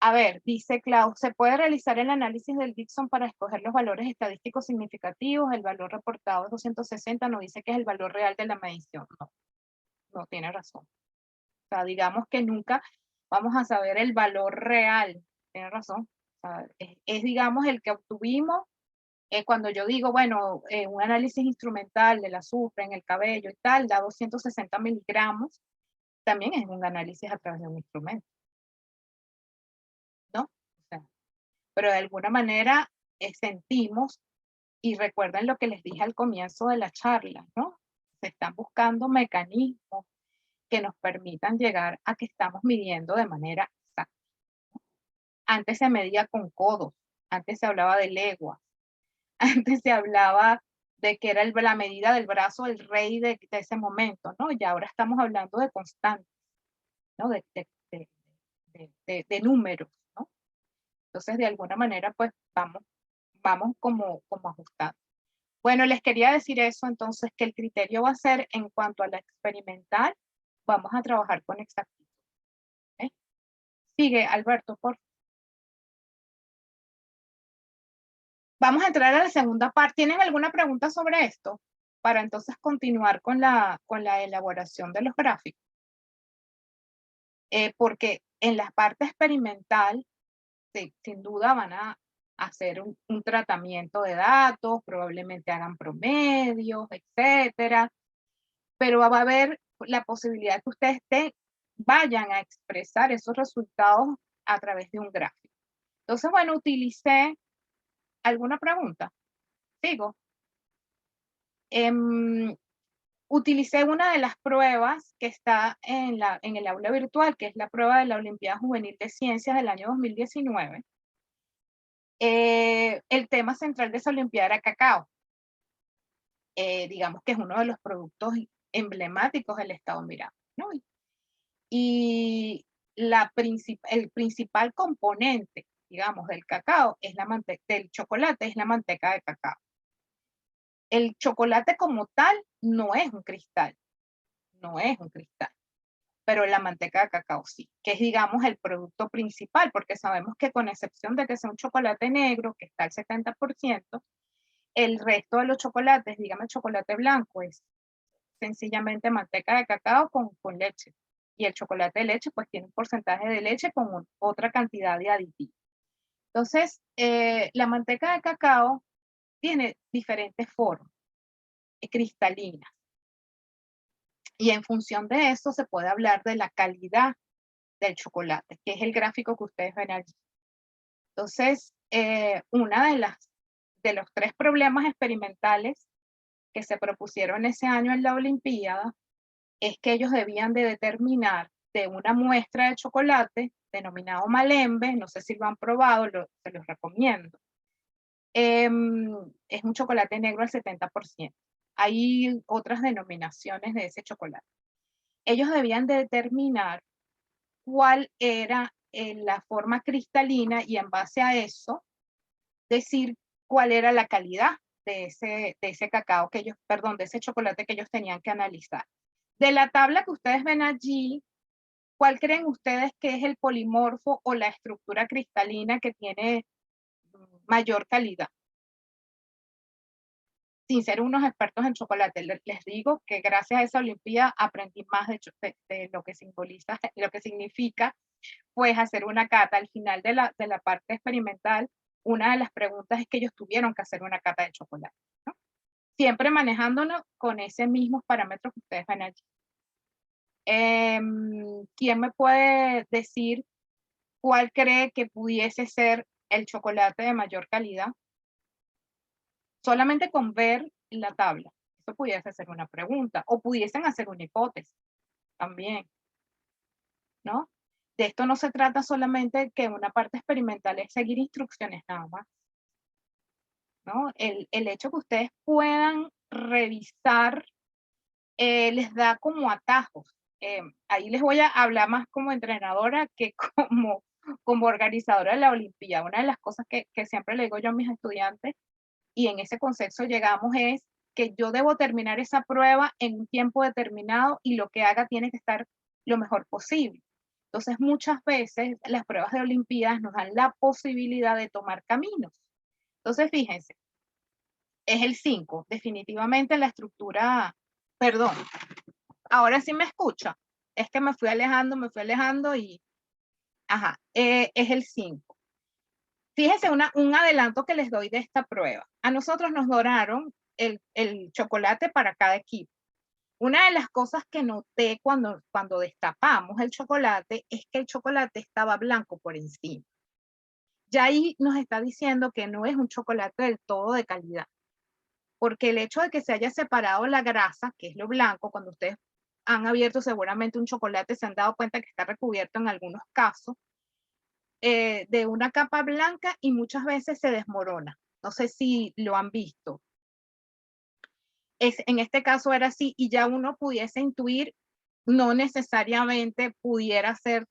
A ver, dice Klaus, ¿se puede realizar el análisis del Dixon para escoger los valores estadísticos significativos? El valor reportado es 260, no dice que es el valor real de la medición. No, no tiene razón. O sea, digamos que nunca vamos a saber el valor real. Tiene razón. O sea, digamos, el que obtuvimos cuando yo digo, bueno, un análisis instrumental del azufre en el cabello y tal, da 260 miligramos, también es un análisis a través de un instrumento, ¿no? O sea, pero de alguna manera sentimos, y recuerden lo que les dije al comienzo de la charla, ¿no? Se están buscando mecanismos que nos permitan llegar a que estamos midiendo de manera exacta. Antes se medía con codos, antes se hablaba de leguas, antes se hablaba de que era la medida del brazo del rey de ese momento, ¿no? Y ahora estamos hablando de constantes, ¿no? De números, ¿no? Entonces, de alguna manera, pues vamos como ajustando. Bueno, les quería decir eso, entonces, que el criterio va a ser en cuanto a la experimental, vamos a trabajar con exactitud. ¿Eh? Sigue, Alberto, por favor. Vamos a entrar a la segunda parte. ¿Tienen alguna pregunta sobre esto? Para entonces continuar con la elaboración de los gráficos. Porque en la parte experimental, sin duda van a hacer un tratamiento de datos, probablemente hagan promedios, etcétera, pero va a haber la posibilidad que ustedes vayan a expresar esos resultados a través de un gráfico. Entonces, bueno, utilicé alguna pregunta. Sigo. Utilicé una de las pruebas que está en el aula virtual, que es la prueba de la Olimpiada Juvenil de Ciencias del año 2019. El tema central de esa Olimpiada era cacao. Digamos que es uno de los productos emblemáticos del estado Miranda, ¿no? Y el principal componente, digamos, del cacao, del chocolate, es la manteca de cacao. El chocolate como tal no es un cristal, no es un cristal, pero la manteca de cacao sí, que es, digamos, el producto principal, porque sabemos que con excepción de que sea un chocolate negro, que está al 70%, el resto de los chocolates, dígame, el chocolate blanco, es sencillamente manteca de cacao con leche. Y el chocolate de leche, pues tiene un porcentaje de leche con otra cantidad de aditivos. Entonces, la manteca de cacao tiene diferentes formas cristalinas. Y en función de eso se puede hablar de la calidad del chocolate, que es el gráfico que ustedes ven allí. Entonces, una de los 3 problemas experimentales que se propusieron ese año en la Olimpiada es que ellos debían de determinar de una muestra de chocolate denominado Malembe, no sé si lo han probado, se los recomiendo. Es un chocolate negro al 70%. Hay otras denominaciones de ese chocolate. Ellos debían de determinar cuál era la forma cristalina y en base a eso decir cuál era la calidad de ese cacao que ellos, perdón, de ese chocolate que ellos tenían que analizar. De la tabla que ustedes ven allí, ¿cuál creen ustedes que es el polimorfo o la estructura cristalina que tiene mayor calidad? Sin ser unos expertos en chocolate, les digo que gracias a esa Olimpiada aprendí más de lo que simboliza, lo que significa, pues, hacer una cata. Al final de la parte experimental, una de las preguntas es que ellos tuvieron que hacer una cata de chocolate, ¿no? Siempre manejándonos con ese mismos parámetros que ustedes ven allí. ¿Quién me puede decir cuál cree que pudiese ser el chocolate de mayor calidad? Solamente con ver la tabla. Eso pudiese ser una pregunta o pudiesen hacer una hipótesis. también, ¿no? De esto no se trata solamente que una parte experimental es seguir instrucciones nada más, ¿no? El hecho que ustedes puedan revisar les da como atajos. Ahí les voy a hablar más como entrenadora que como organizadora de la Olimpiada. Una de las cosas que siempre le digo yo a mis estudiantes, y en ese concepto llegamos, es que yo debo terminar esa prueba en un tiempo determinado y lo que haga tiene que estar lo mejor posible. Entonces, muchas veces las pruebas de Olimpiadas nos dan la posibilidad de tomar caminos. Entonces, fíjense, es el 5, definitivamente la estructura, perdón, ahora sí me escucha. Es que me fui alejando y, ajá, es el 5. Fíjense un adelanto que les doy de esta prueba. A nosotros nos donaron el chocolate para cada equipo. Una de las cosas que noté cuando destapamos el chocolate es que el chocolate estaba blanco por encima. Ya ahí nos está diciendo que no es un chocolate del todo de calidad, porque el hecho de que se haya separado la grasa, que es lo blanco, cuando ustedes han abierto seguramente un chocolate, se han dado cuenta que está recubierto en algunos casos de una capa blanca y muchas veces se desmorona. No sé si lo han visto. En este caso era así y ya uno pudiese intuir, no necesariamente pudiera ser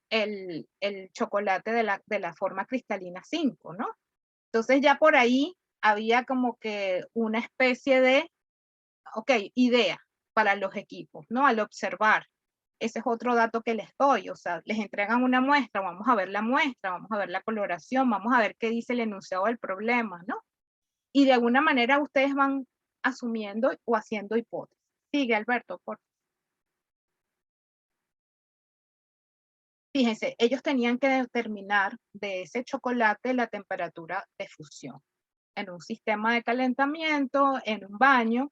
el chocolate de la forma cristalina 5, ¿no? Entonces ya por ahí había como que una especie de, ok, idea para los equipos, ¿no? Al observar. Ese es otro dato que les doy, o sea, les entregan una muestra, vamos a ver la muestra, vamos a ver la coloración, vamos a ver qué dice el enunciado del problema, ¿no? Y de alguna manera ustedes van asumiendo o haciendo hipótesis. Sigue, Alberto, por favor. Fíjense, ellos tenían que determinar de ese chocolate la temperatura de fusión en un sistema de calentamiento, en un baño.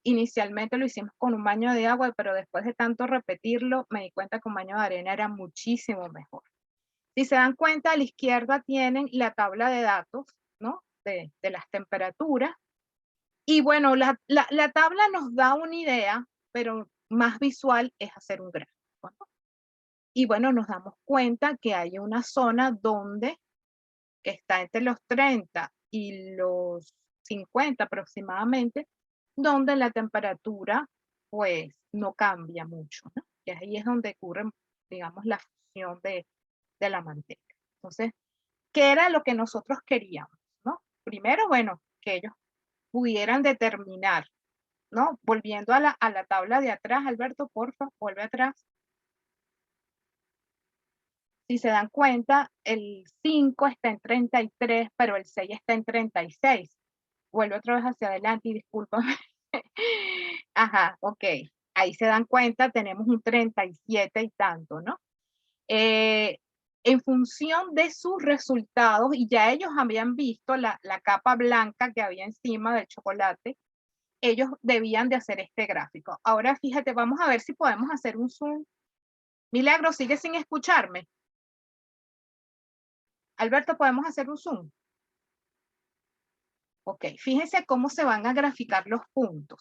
Inicialmente lo hicimos con un baño de agua, pero después de tanto repetirlo, me di cuenta que un baño de arena era muchísimo mejor. Si se dan cuenta, a la izquierda tienen la tabla de datos, ¿no? De las temperaturas. Y bueno, la tabla nos da una idea, pero más visual es hacer un gráfico, ¿no? Y bueno, nos damos cuenta que hay una zona donde, que está entre los 30 y los 50 aproximadamente, donde la temperatura pues no cambia mucho, ¿no? Y ahí es donde ocurre, digamos, la fusión de la manteca. Entonces, ¿qué era lo que nosotros queríamos, no? Primero, bueno, que ellos pudieran determinar, ¿no? Volviendo a la tabla de atrás, Alberto, porfa, vuelve atrás. Si se dan cuenta, el 5 está en 33, pero el 6 está en 36. Vuelve otra vez hacia adelante y discúlpame. Ajá, ok. Ahí se dan cuenta, tenemos un 37 y tanto, ¿no? En función de sus resultados, y ya ellos habían visto la capa blanca que había encima del chocolate, ellos debían de hacer este gráfico. Ahora fíjate, vamos a ver si podemos hacer un zoom. Milagro, ¿sigue sin escucharme? Alberto, ¿podemos hacer un zoom? Ok, fíjense cómo se van a graficar los puntos.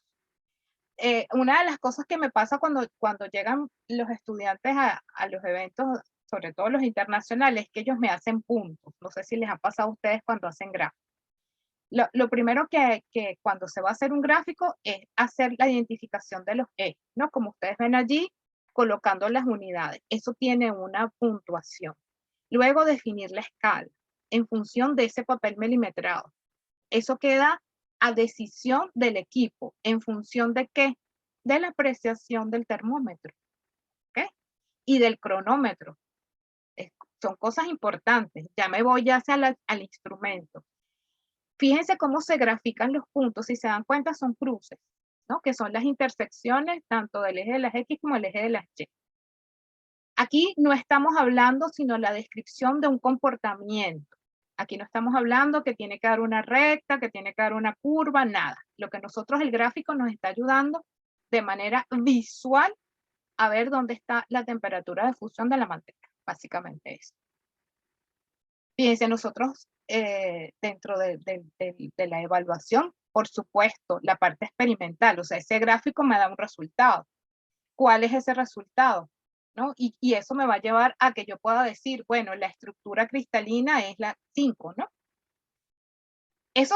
Una de las cosas que me pasa cuando llegan los estudiantes a los eventos, sobre todo los internacionales, es que ellos me hacen puntos. No sé si les ha pasado a ustedes cuando hacen gráficos. Lo primero que cuando se va a hacer un gráfico es hacer la identificación de los ejes, ¿no? Como ustedes ven allí, colocando las unidades. Eso tiene una puntuación. Luego definir la escala en función de ese papel milimetrado. Eso queda a decisión del equipo. ¿En función de qué? De la apreciación del termómetro, ¿ok? Y del cronómetro. Son cosas importantes. Ya me voy hacia al instrumento. Fíjense cómo se grafican los puntos. Si se dan cuenta, son cruces, ¿no? Que son las intersecciones tanto del eje de las X como el eje de las Y. Aquí no estamos hablando sino la descripción de un comportamiento. Aquí no estamos hablando que tiene que dar una recta, que tiene que dar una curva, nada. Lo que nosotros, el gráfico nos está ayudando de manera visual a ver dónde está la temperatura de fusión de la manteca. Básicamente eso. Fíjense, nosotros dentro de la evaluación, por supuesto, la parte experimental, o sea, ese gráfico me da un resultado. cuál es ese resultado, ¿no? Y eso me va a llevar a que yo pueda decir, bueno, la estructura cristalina es la 5, ¿no? Eso,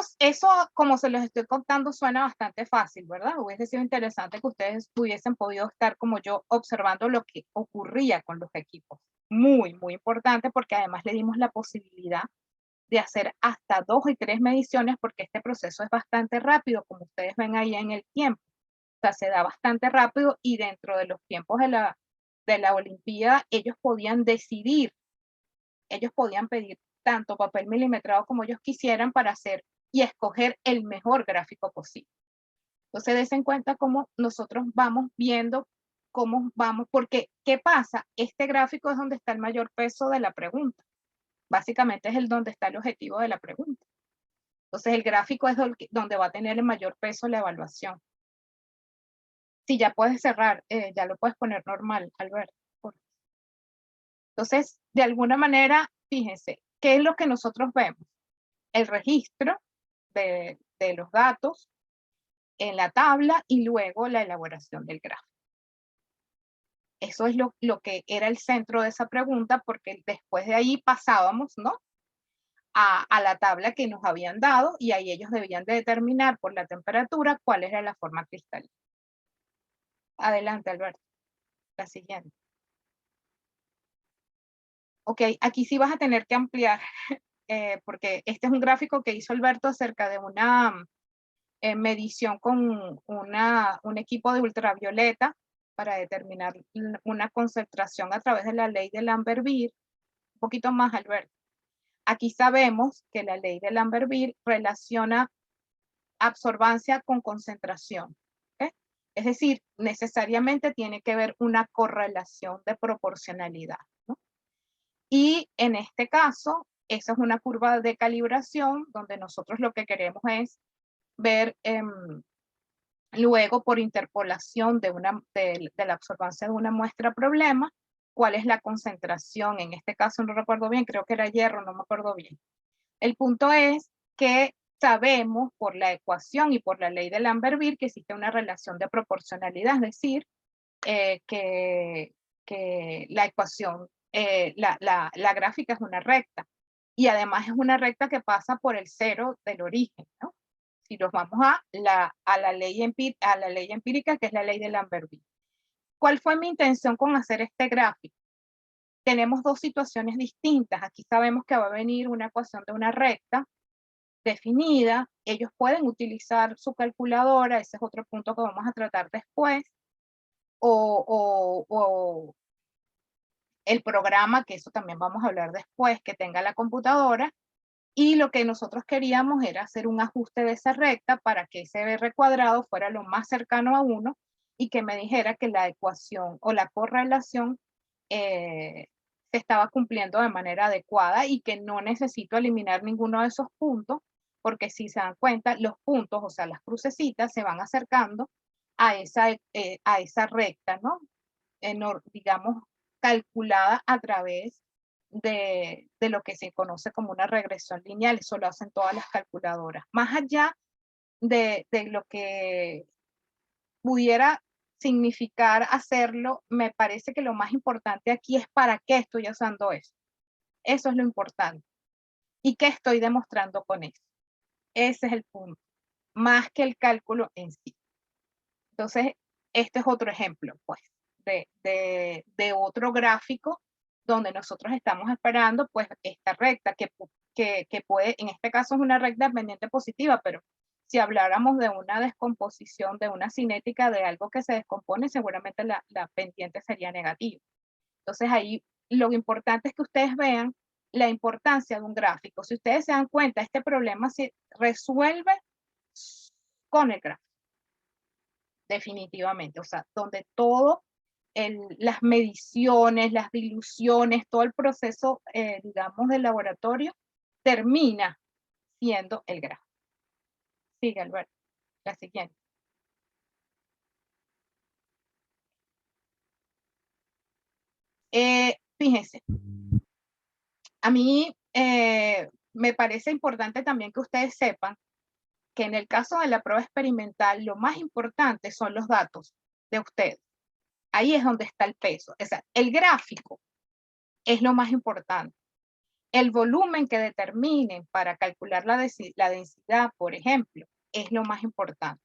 como se los estoy contando, suena bastante fácil, ¿verdad? Hubiese sido interesante que ustedes hubiesen podido estar como yo observando lo que ocurría con los equipos. Muy, muy importante, porque además le dimos la posibilidad de hacer hasta 2 y 3 mediciones, porque este proceso es bastante rápido, como ustedes ven ahí en el tiempo. O sea, se da bastante rápido, y dentro de los tiempos de la Olimpiada, ellos podían decidir, ellos podían pedir tanto papel milimetrado como ellos quisieran para hacer y escoger el mejor gráfico posible. Entonces, des en cuenta cómo nosotros vamos viendo cómo vamos, porque ¿qué pasa? Este gráfico es donde está el mayor peso de la pregunta. Básicamente es donde está el objetivo de la pregunta. Entonces, el gráfico es donde va a tener el mayor peso la evaluación. Si ya puedes cerrar, ya lo puedes poner normal, Alberto. Entonces, de alguna manera, fíjense, ¿qué es lo que nosotros vemos? El registro de los datos en la tabla y luego la elaboración del gráfico. Eso es lo que era el centro de esa pregunta, porque después de ahí pasábamos, ¿no?, a la tabla que nos habían dado, y ahí ellos debían de determinar por la temperatura cuál era la forma cristalina. Adelante, Alberto. La siguiente. Ok, aquí sí vas a tener que ampliar, porque este es un gráfico que hizo Alberto acerca de una medición con un equipo de ultravioleta para determinar una concentración a través de la ley de Lambert-Beer. Un poquito más, Alberto. Aquí sabemos que la ley de Lambert-Beer relaciona absorbancia con concentración. ¿Okay? Es decir, necesariamente tiene que haber una correlación de proporcionalidad, ¿no? Y en este caso, esa es una curva de calibración donde nosotros lo que queremos es ver luego, por interpolación de la absorbancia de una muestra problema, cuál es la concentración. En este caso no recuerdo bien, creo que era hierro, no me acuerdo bien. El punto es que sabemos por la ecuación y por la ley de Lambert-Beer que existe una relación de proporcionalidad, es decir, que la ecuación, la gráfica es una recta, y además es una recta que pasa por el cero del origen, ¿no? Si nos vamos a la ley empírica, que es la ley de Lambert-Beer. ¿Cuál fue mi intención con hacer este gráfico? Tenemos dos situaciones distintas. Aquí sabemos que va a venir una ecuación de una recta definida. Ellos pueden utilizar su calculadora, ese es otro punto que vamos a tratar después, o el programa, que eso también vamos a hablar después, que tenga la computadora. Y lo que nosotros queríamos era hacer un ajuste de esa recta para que ese R cuadrado fuera lo más cercano a 1 y que me dijera que la ecuación o la correlación se estaba cumpliendo de manera adecuada, y que no necesito eliminar ninguno de esos puntos, porque si se dan cuenta, los puntos, o sea, las crucecitas, se van acercando a esa recta, ¿no? Digamos, calculada a través de lo que se conoce como una regresión lineal. Eso lo hacen todas las calculadoras. Más allá de lo que pudiera significar hacerlo, me parece que lo más importante aquí es para qué estoy usando eso. Eso es lo importante. ¿Y qué estoy demostrando con eso? Ese es el punto, más que el cálculo en sí. Entonces, este es otro ejemplo, pues, de otro gráfico donde nosotros estamos esperando, pues, esta recta que puede, en este caso es una recta pendiente positiva, pero si habláramos de una descomposición, de una cinética de algo que se descompone, seguramente la pendiente sería negativa. Entonces, ahí lo importante es que ustedes vean la importancia de un gráfico. Si ustedes se dan cuenta, este problema se resuelve con el gráfico. Definitivamente, o sea, donde todo, las mediciones, las diluciones, todo el proceso, digamos, del laboratorio, termina siendo el gráfico. Sigue, Alberto, la siguiente. Fíjense, a mí me parece importante también que ustedes sepan que en el caso de la prueba experimental, lo más importante son los datos de ustedes. Ahí es donde está el peso. O sea, el gráfico es lo más importante. El volumen que determinen para calcular la densidad, por ejemplo, es lo más importante.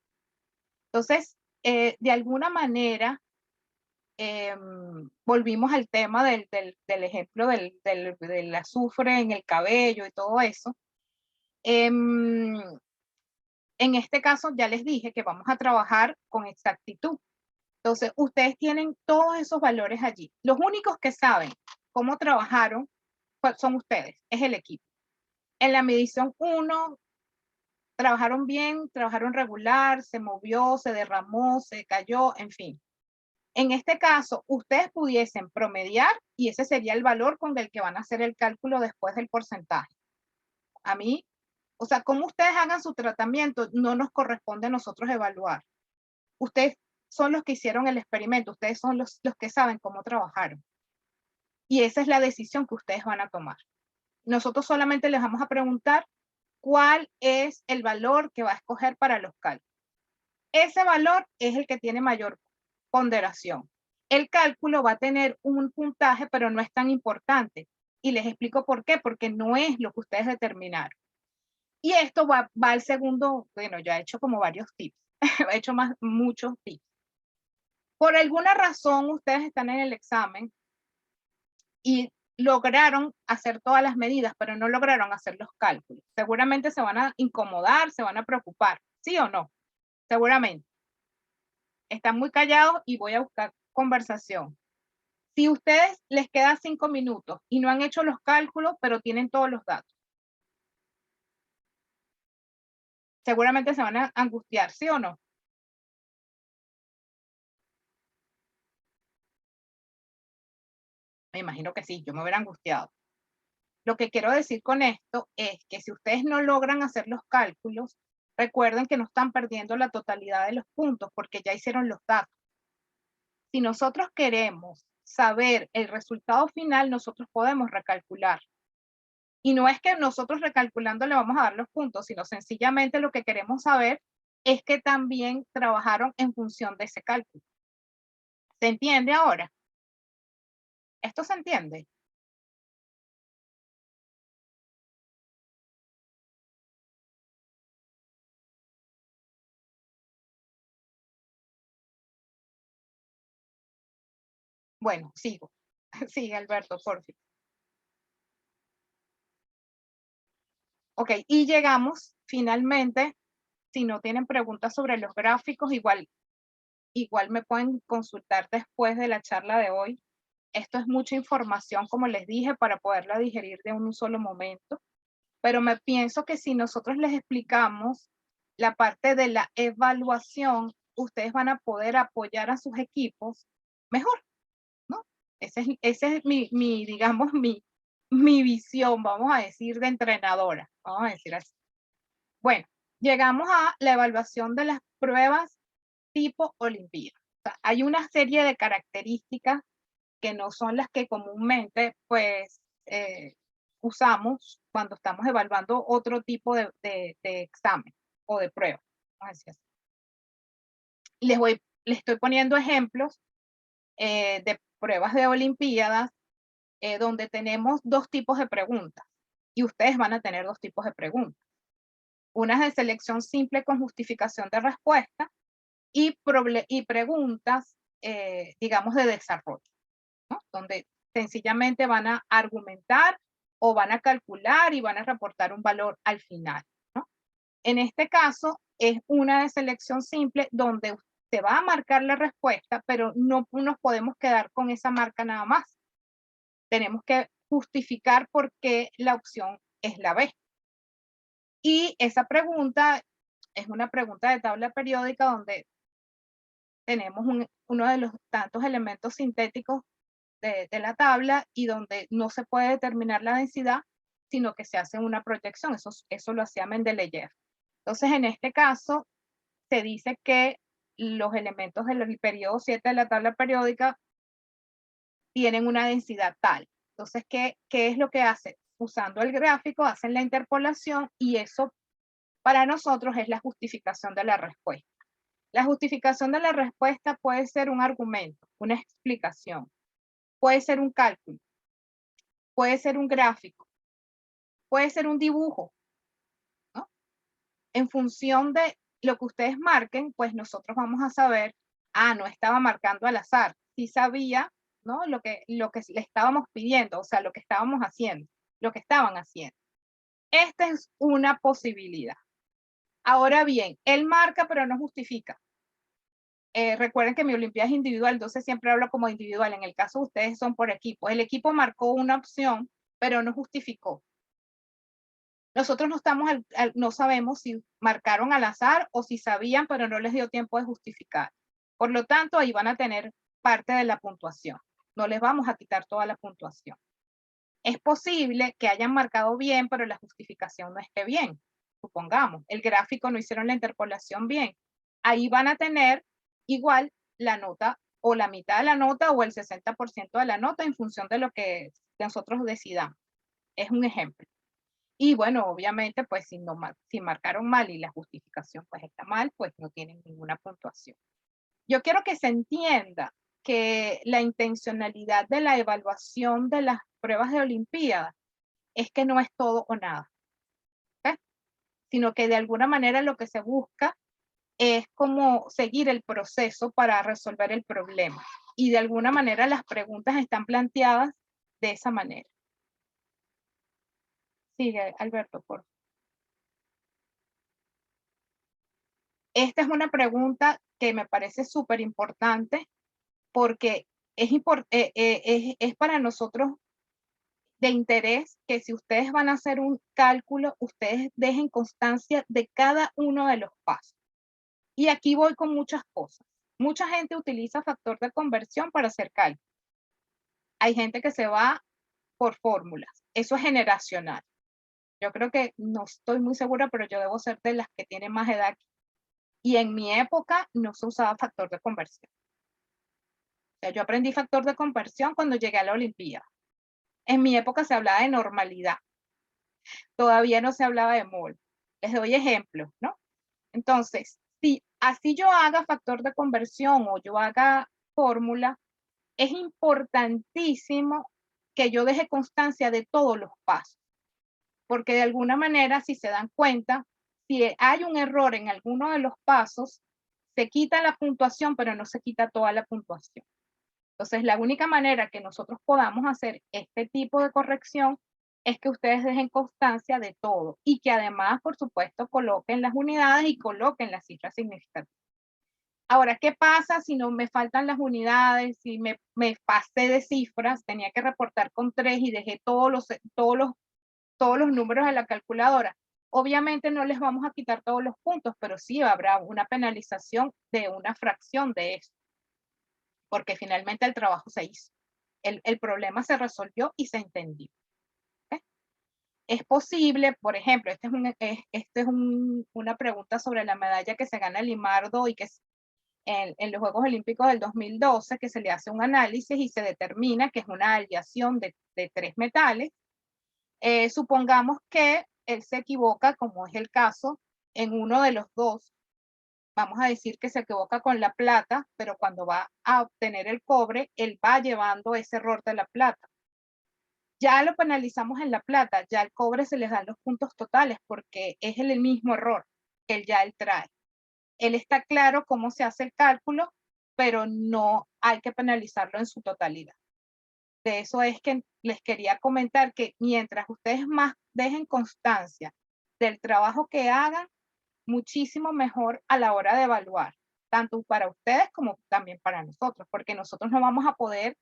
Entonces, de alguna manera, volvimos al tema del ejemplo del azufre en el cabello y todo eso. En este caso, ya les dije que vamos a trabajar con exactitud. Entonces, ustedes tienen todos esos valores allí. Los únicos que saben cómo trabajaron son ustedes, es el equipo. En la medición 1, trabajaron bien, trabajaron regular, se movió, se derramó, se cayó, en fin. En este caso, ustedes pudiesen promediar y ese sería el valor con el que van a hacer el cálculo después del porcentaje. A mí, o sea, como ustedes hagan su tratamiento, no nos corresponde a nosotros evaluar. Ustedes son los que hicieron el experimento, ustedes son los que saben cómo trabajaron. Y esa es la decisión que ustedes van a tomar. Nosotros solamente les vamos a preguntar cuál es el valor que va a escoger para los cálculos. Ese valor es el que tiene mayor ponderación. El cálculo va a tener un puntaje, pero no es tan importante. Y les explico por qué, porque no es lo que ustedes determinaron. Y esto va al segundo, bueno, ya he hecho como varios tips, he hecho muchos tips. Por alguna razón, ustedes están en el examen y lograron hacer todas las medidas, pero no lograron hacer los cálculos. Seguramente se van a incomodar, se van a preocupar, ¿sí o no? Seguramente. Están muy callados y voy a buscar conversación. Si ustedes les quedan 5 minutos y no han hecho los cálculos, pero tienen todos los datos, seguramente se van a angustiar, ¿sí o no? Me imagino que sí, yo me hubiera angustiado. Lo que quiero decir con esto es que si ustedes no logran hacer los cálculos, recuerden que no están perdiendo la totalidad de los puntos porque ya hicieron los datos. Si nosotros queremos saber el resultado final, nosotros podemos recalcular. Y no es que nosotros recalculando le vamos a dar los puntos, sino sencillamente lo que queremos saber es que también trabajaron en función de ese cálculo. ¿Se entiende ahora? ¿Esto se entiende? Bueno, sigo. Sigue, Alberto, por fin. Ok, y llegamos finalmente, si no tienen preguntas sobre los gráficos, igual me pueden consultar después de la charla de hoy. Esto es mucha información, como les dije, para poderla digerir de un solo momento. Pero me pienso que si nosotros les explicamos la parte de la evaluación, ustedes van a poder apoyar a sus equipos mejor, ¿no? Esa es digamos, mi visión, vamos a decir, de entrenadora, vamos a decir así. Bueno, llegamos a la evaluación de las pruebas tipo Olimpíada. O sea, hay una serie de características que no son las que comúnmente, pues, usamos cuando estamos evaluando otro tipo de examen o de prueba. Vamos a decir así. Les estoy poniendo ejemplos de pruebas de Olimpiadas donde tenemos dos tipos de preguntas y ustedes van a tener dos tipos de preguntas. Una es de selección simple con justificación de respuesta y preguntas, digamos, de desarrollo, ¿no? Donde sencillamente van a argumentar o van a calcular y van a reportar un valor al final, ¿no? En este caso es una de selección simple donde se va a marcar la respuesta, pero no nos podemos quedar con esa marca nada más. Tenemos que justificar por qué la opción es la B. Y esa pregunta es una pregunta de tabla periódica donde tenemos uno de los tantos elementos sintéticos de la tabla y donde no se puede determinar la densidad, sino que se hace una proyección. Eso lo hacía Mendeleev. Entonces, en este caso, se dice que los elementos del periodo 7 de la tabla periódica tienen una densidad tal. Entonces, ¿qué es lo que hace? Usando el gráfico, hacen la interpolación y eso para nosotros es la justificación de la respuesta. La justificación de la respuesta puede ser un argumento, una explicación, puede ser un cálculo, puede ser un gráfico, puede ser un dibujo, ¿no? En función de lo que ustedes marquen, pues nosotros vamos a saber, no estaba marcando al azar, sí sabía, ¿no? Lo que le estábamos pidiendo, o sea, lo que estábamos haciendo, lo que estaban haciendo. Esta es una posibilidad. Ahora bien, él marca pero no justifica. Recuerden que mi Olimpiada es individual, entonces siempre hablo como individual. En el caso de ustedes son por equipo. El equipo marcó una opción, pero no justificó. Nosotros no sabemos si marcaron al azar o si sabían, pero no les dio tiempo de justificar. Por lo tanto, ahí van a tener parte de la puntuación. No les vamos a quitar toda la puntuación. Es posible que hayan marcado bien, pero la justificación no esté bien. Supongamos, el gráfico no hicieron la interpolación bien. Ahí van a tener igual la nota o la mitad de la nota o el 60% de la nota en función de lo que nosotros decidamos. Es un ejemplo. Y bueno, obviamente, pues si marcaron mal y la justificación pues está mal, pues no tienen ninguna puntuación. Yo quiero que se entienda que la intencionalidad de la evaluación de las pruebas de Olimpiada es que no es todo o nada, ¿okay? Sino que de alguna manera lo que se busca es como seguir el proceso para resolver el problema. Y de alguna manera las preguntas están planteadas de esa manera. Sigue, Alberto, por favor. Esta es una pregunta que me parece súper importante porque es para nosotros de interés que si ustedes van a hacer un cálculo, ustedes dejen constancia de cada uno de los pasos. Y aquí voy con muchas cosas. Mucha gente utiliza factor de conversión para hacer cálculo. Hay gente que se va por fórmulas. Eso es generacional. Yo creo que no estoy muy segura, pero yo debo ser de las que tienen más edad aquí. Y en mi época no se usaba factor de conversión. O sea, yo aprendí factor de conversión cuando llegué a la Olimpiada. En mi época se hablaba de normalidad. Todavía no se hablaba de mol. Les doy ejemplos, ¿no? Entonces, si así yo haga factor de conversión o yo haga fórmula, es importantísimo que yo deje constancia de todos los pasos. Porque de alguna manera, si se dan cuenta, si hay un error en alguno de los pasos, se quita la puntuación, pero no se quita toda la puntuación. Entonces, la única manera que nosotros podamos hacer este tipo de corrección es que ustedes dejen constancia de todo y que además, por supuesto, coloquen las unidades y coloquen las cifras significativas. Ahora, ¿qué pasa si no me faltan las unidades? Si me pasé de cifras, tenía que reportar con 3 y dejé todos los números de la calculadora. Obviamente no les vamos a quitar todos los puntos, pero sí habrá una penalización de una fracción de eso, porque finalmente el trabajo se hizo. El problema se resolvió y se entendió. ¿Okay? Es posible, por ejemplo, una pregunta sobre la medalla que se gana Limardo y que es en los Juegos Olímpicos del 2012, que se le hace un análisis y se determina que es una aleación de 3 metales. Supongamos que él se equivoca, como es el caso, en uno de los dos. Vamos a decir que se equivoca con la plata, pero cuando va a obtener el cobre, él va llevando ese error de la plata. Ya lo penalizamos en la plata, ya al cobre se les dan los puntos totales porque es el mismo error que él trae. Él está claro cómo se hace el cálculo, pero no hay que penalizarlo en su totalidad. De eso es que les quería comentar que mientras ustedes más dejen constancia del trabajo que hagan, muchísimo mejor a la hora de evaluar, tanto para ustedes como también para nosotros, porque nosotros no vamos a poder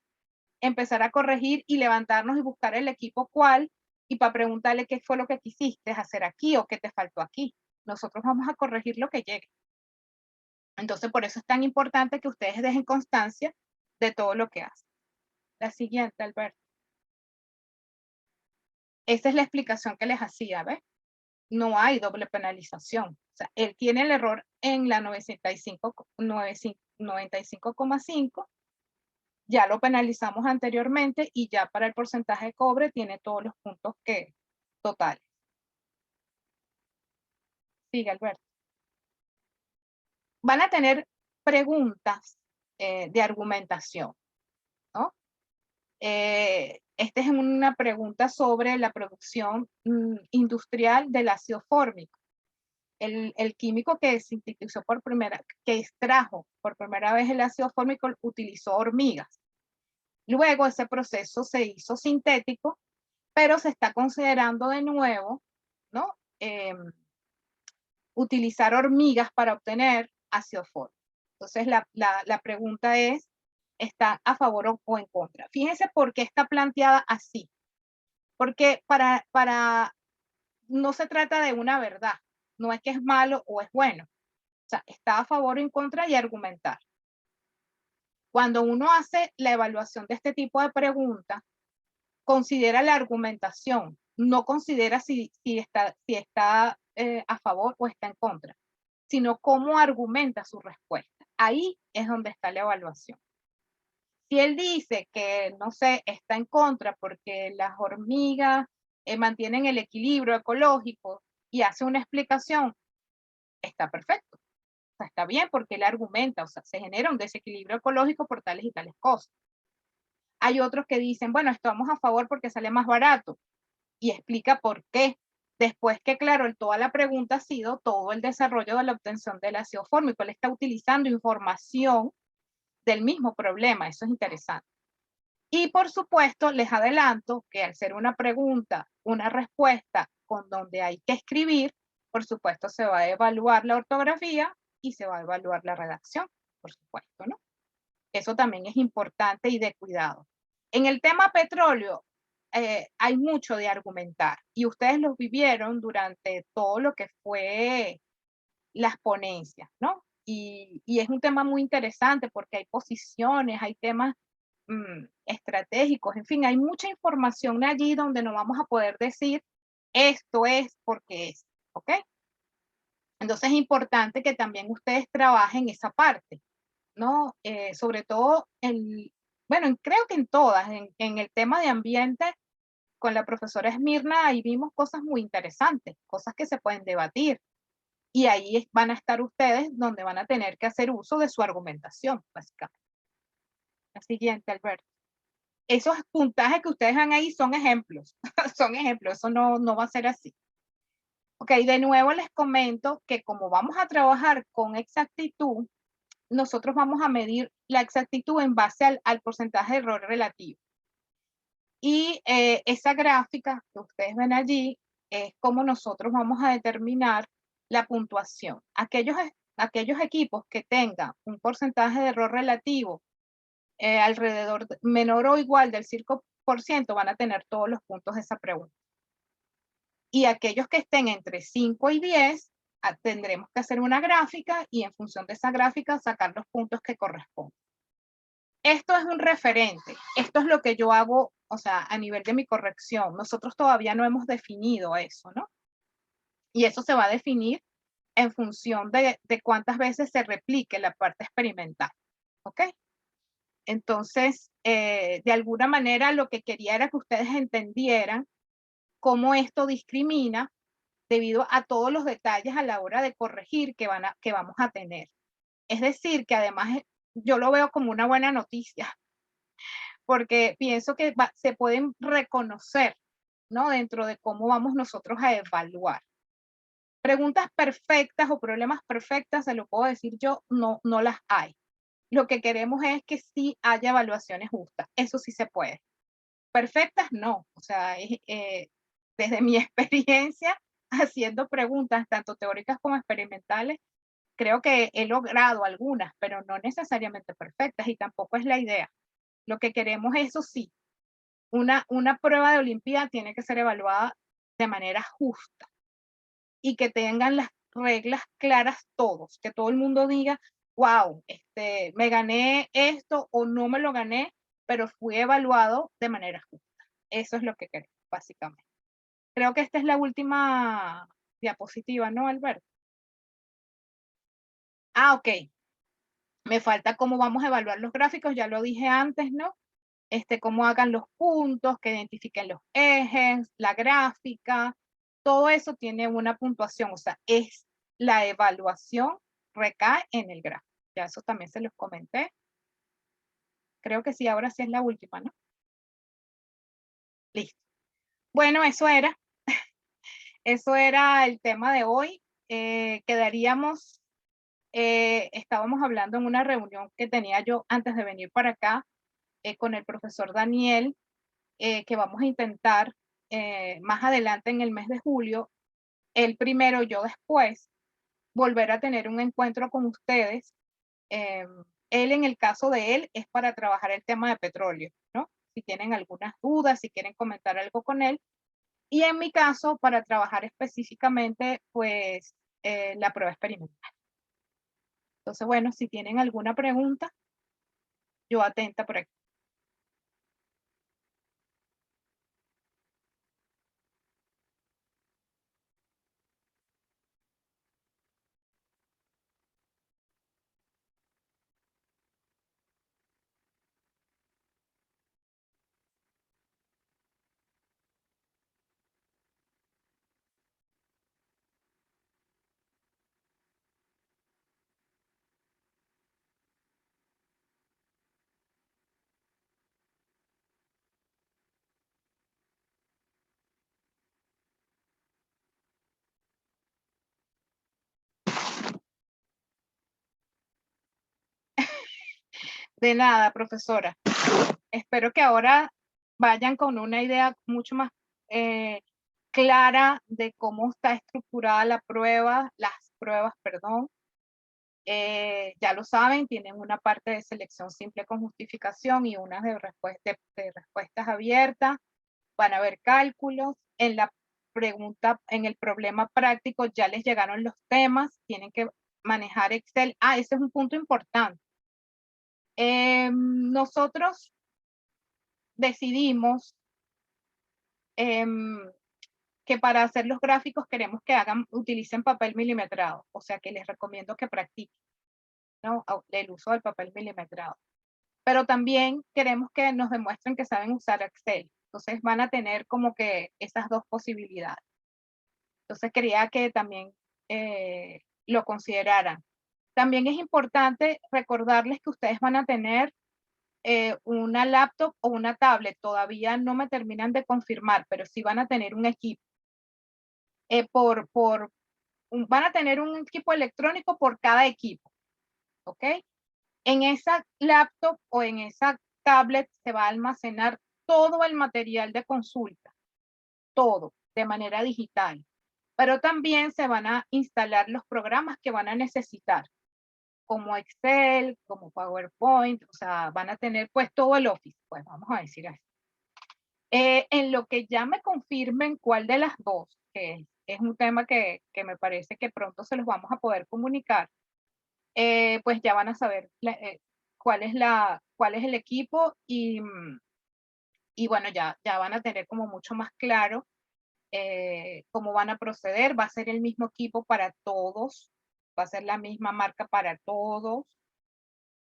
empezar a corregir y levantarnos y buscar el equipo cuál y para preguntarle qué fue lo que quisiste hacer aquí o qué te faltó aquí. Nosotros vamos a corregir lo que llegue. Entonces, por eso es tan importante que ustedes dejen constancia de todo lo que hacen. La siguiente, Alberto. Esa es la explicación que les hacía, ¿ves? No hay doble penalización. O sea, él tiene el error en la 95,5, ya lo penalizamos anteriormente y ya para el porcentaje de cobre tiene todos los puntos totales. Sigue, Alberto. van a tener preguntas de argumentación, ¿no? Esta es una pregunta sobre la producción industrial del ácido fórmico. El químico que sintetizó que extrajo por primera vez el ácido fórmico utilizó hormigas. Luego ese proceso se hizo sintético, pero se está considerando de nuevo, ¿no? Utilizar hormigas para obtener ácido fórmico. Entonces la pregunta es, ¿está a favor o en contra? Fíjense por qué está planteada así. Porque no se trata de una verdad, no es que es malo o es bueno. O sea, está a favor o en contra y argumentar. Cuando uno hace la evaluación de este tipo de preguntas, considera la argumentación, no considera si está a favor o está en contra, sino cómo argumenta su respuesta. Ahí es donde está la evaluación. Si él dice que, no sé, está en contra porque las hormigas mantienen el equilibrio ecológico y hace una explicación, está perfecto. O sea, está bien porque él argumenta, o sea, se genera un desequilibrio ecológico por tales y tales cosas. Hay otros que dicen, bueno, estamos a favor porque sale más barato y explica por qué. Después que, claro, toda la pregunta ha sido todo el desarrollo de la obtención del ácido fórmico. Él está utilizando información del mismo problema, eso es interesante. Y por supuesto, les adelanto que al ser una pregunta, una respuesta con donde hay que escribir, por supuesto se va a evaluar la ortografía y se va a evaluar la redacción, por supuesto, ¿no? Eso también es importante y de cuidado. En el tema petróleo, hay mucho de argumentar y ustedes lo vivieron durante todo lo que fue las ponencias, ¿no? Y es un tema muy interesante porque hay posiciones, hay temas estratégicos, en fin, hay mucha información allí donde no vamos a poder decir esto es porque es, ¿ok? Entonces es importante que también ustedes trabajen esa parte, ¿no? Sobre todo, bueno, creo que en todas, en el tema de ambiente, con la profesora Esmirna, ahí vimos cosas muy interesantes, cosas que se pueden debatir. Y ahí van a estar ustedes donde van a tener que hacer uso de su argumentación, básicamente. La siguiente, Alberto. Esos puntajes que ustedes ven ahí son ejemplos, son ejemplos, eso no va a ser así. Ok, de nuevo les comento que como vamos a trabajar con exactitud, nosotros vamos a medir la exactitud en base al porcentaje de error relativo. Y esa gráfica que ustedes ven allí es como nosotros vamos a determinar la puntuación. Aquellos equipos que tengan un porcentaje de error relativo alrededor menor o igual del 5% van a tener todos los puntos de esa pregunta. Y aquellos que estén entre 5 y 10, tendremos que hacer una gráfica y en función de esa gráfica sacar los puntos que corresponden. Esto es un referente, esto es lo que yo hago, o sea, a nivel de mi corrección. Nosotros todavía no hemos definido eso, ¿no? Y eso se va a definir en función de cuántas veces se replique la parte experimental, ¿ok? Entonces, de alguna manera lo que quería era que ustedes entendieran cómo esto discrimina debido a todos los detalles a la hora de corregir que vamos a tener. Es decir, que además yo lo veo como una buena noticia, porque pienso que se pueden reconocer, ¿no? Dentro de cómo vamos nosotros a evaluar. Preguntas perfectas o problemas perfectas, se lo puedo decir yo, no las hay. Lo que queremos es que sí haya evaluaciones justas, eso sí se puede. Perfectas no, o sea, desde mi experiencia haciendo preguntas tanto teóricas como experimentales, creo que he logrado algunas, pero no necesariamente perfectas y tampoco es la idea. Lo que queremos es, eso sí, una prueba de Olimpiada tiene que ser evaluada de manera justa y que tengan las reglas claras todos, que todo el mundo diga, wow, me gané esto o no me lo gané, pero fui evaluado de manera justa. Eso es lo que queremos, básicamente. Creo que esta es la última diapositiva, ¿no, Alberto? Ah, ok. Me falta cómo vamos a evaluar los gráficos, ya lo dije antes, ¿no? Cómo hagan los puntos, que identifiquen los ejes, la gráfica, todo eso tiene una puntuación, o sea, es la evaluación recae en el gráfico. Ya eso también se los comenté. Creo que sí, ahora sí es la última, ¿no? Listo. Bueno, eso era. Eso era el tema de hoy. Estábamos hablando en una reunión que tenía yo antes de venir para acá con el profesor Daniel, que vamos a intentar más adelante en el mes de julio, él primero, yo después, volver a tener un encuentro con ustedes. Él, en el caso de él, es para trabajar el tema de petróleo, ¿no? Si tienen algunas dudas, si quieren comentar algo con él. Y en mi caso, para trabajar específicamente, pues, la prueba experimental. Entonces, bueno, si tienen alguna pregunta, yo atenta por aquí. De nada, profesora. Espero que ahora vayan con una idea mucho más clara de cómo está estructurada la prueba, las pruebas, perdón. Ya lo saben, tienen una parte de selección simple con justificación y una de respuestas abiertas. Van a haber cálculos. En la pregunta, en el problema práctico ya les llegaron los temas, tienen que manejar Excel. Ese es un punto importante. Nosotros decidimos que para hacer los gráficos queremos que utilicen papel milimetrado, o sea que les recomiendo que practiquen, ¿no? El uso del papel milimetrado. Pero también queremos que nos demuestren que saben usar Excel. Entonces van a tener como que esas dos posibilidades. Entonces quería que también lo consideraran. También es importante recordarles que ustedes van a tener una laptop o una tablet. Todavía no me terminan de confirmar, pero sí van a tener un equipo. Van a tener un equipo electrónico por cada equipo. ¿Ok? En esa laptop o en esa tablet se va a almacenar todo el material de consulta, todo, de manera digital. Pero también se van a instalar los programas que van a necesitar, como Excel, como PowerPoint, o sea, van a tener pues todo el Office, pues vamos a decir así. En lo que ya me confirmen cuál de las dos, que es un tema que me parece que pronto se los vamos a poder comunicar, pues ya van a saber cuál es el equipo y bueno, ya van a tener como mucho más claro cómo van a proceder. Va a ser el mismo equipo para todos, va a ser la misma marca para todos.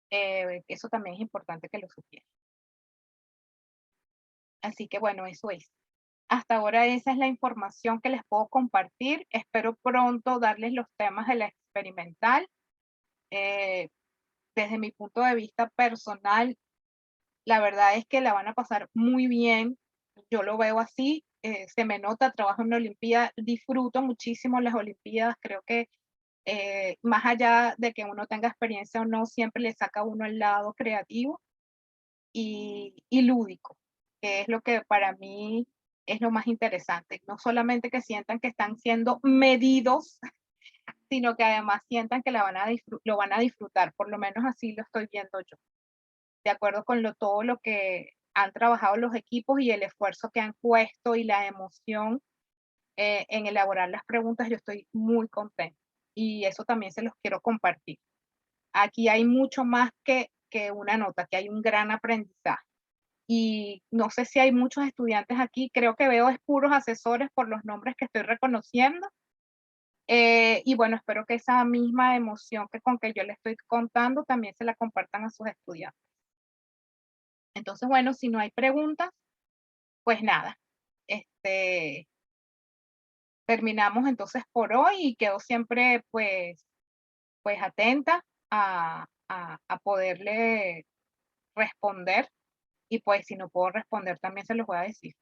Eso también es importante que lo supieran. Así que bueno, eso es. Hasta ahora esa es la información que les puedo compartir. Espero pronto darles los temas de la experimental. Desde mi punto de vista personal, la verdad es que la van a pasar muy bien. Yo lo veo así. Se me nota, trabajo en una Olimpiada, disfruto muchísimo las Olimpiadas. Creo que más allá de que uno tenga experiencia o no, siempre le saca a uno el lado creativo y lúdico, que es lo que para mí es lo más interesante. No solamente que sientan que están siendo medidos, sino que además sientan que lo van a disfrutar. Por lo menos así lo estoy viendo yo. De acuerdo con todo lo que han trabajado los equipos y el esfuerzo que han puesto y la emoción en elaborar las preguntas, yo estoy muy contenta. Y eso también se los quiero compartir. Aquí hay mucho más que una nota, que hay un gran aprendizaje. Y no sé si hay muchos estudiantes aquí, creo que veo es puros asesores por los nombres que estoy reconociendo. Y bueno, espero que esa misma emoción con que yo les estoy contando también se la compartan a sus estudiantes. Entonces, bueno, si no hay preguntas, pues nada, este, terminamos entonces por hoy y quedo siempre pues pues atenta a poderle responder, y pues si no puedo responder también se los voy a decir.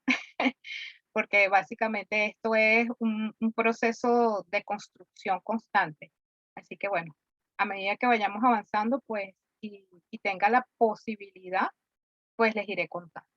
Porque básicamente esto es un proceso de construcción constante. Así que bueno, a medida que vayamos avanzando, pues, y tenga la posibilidad, pues les iré contando.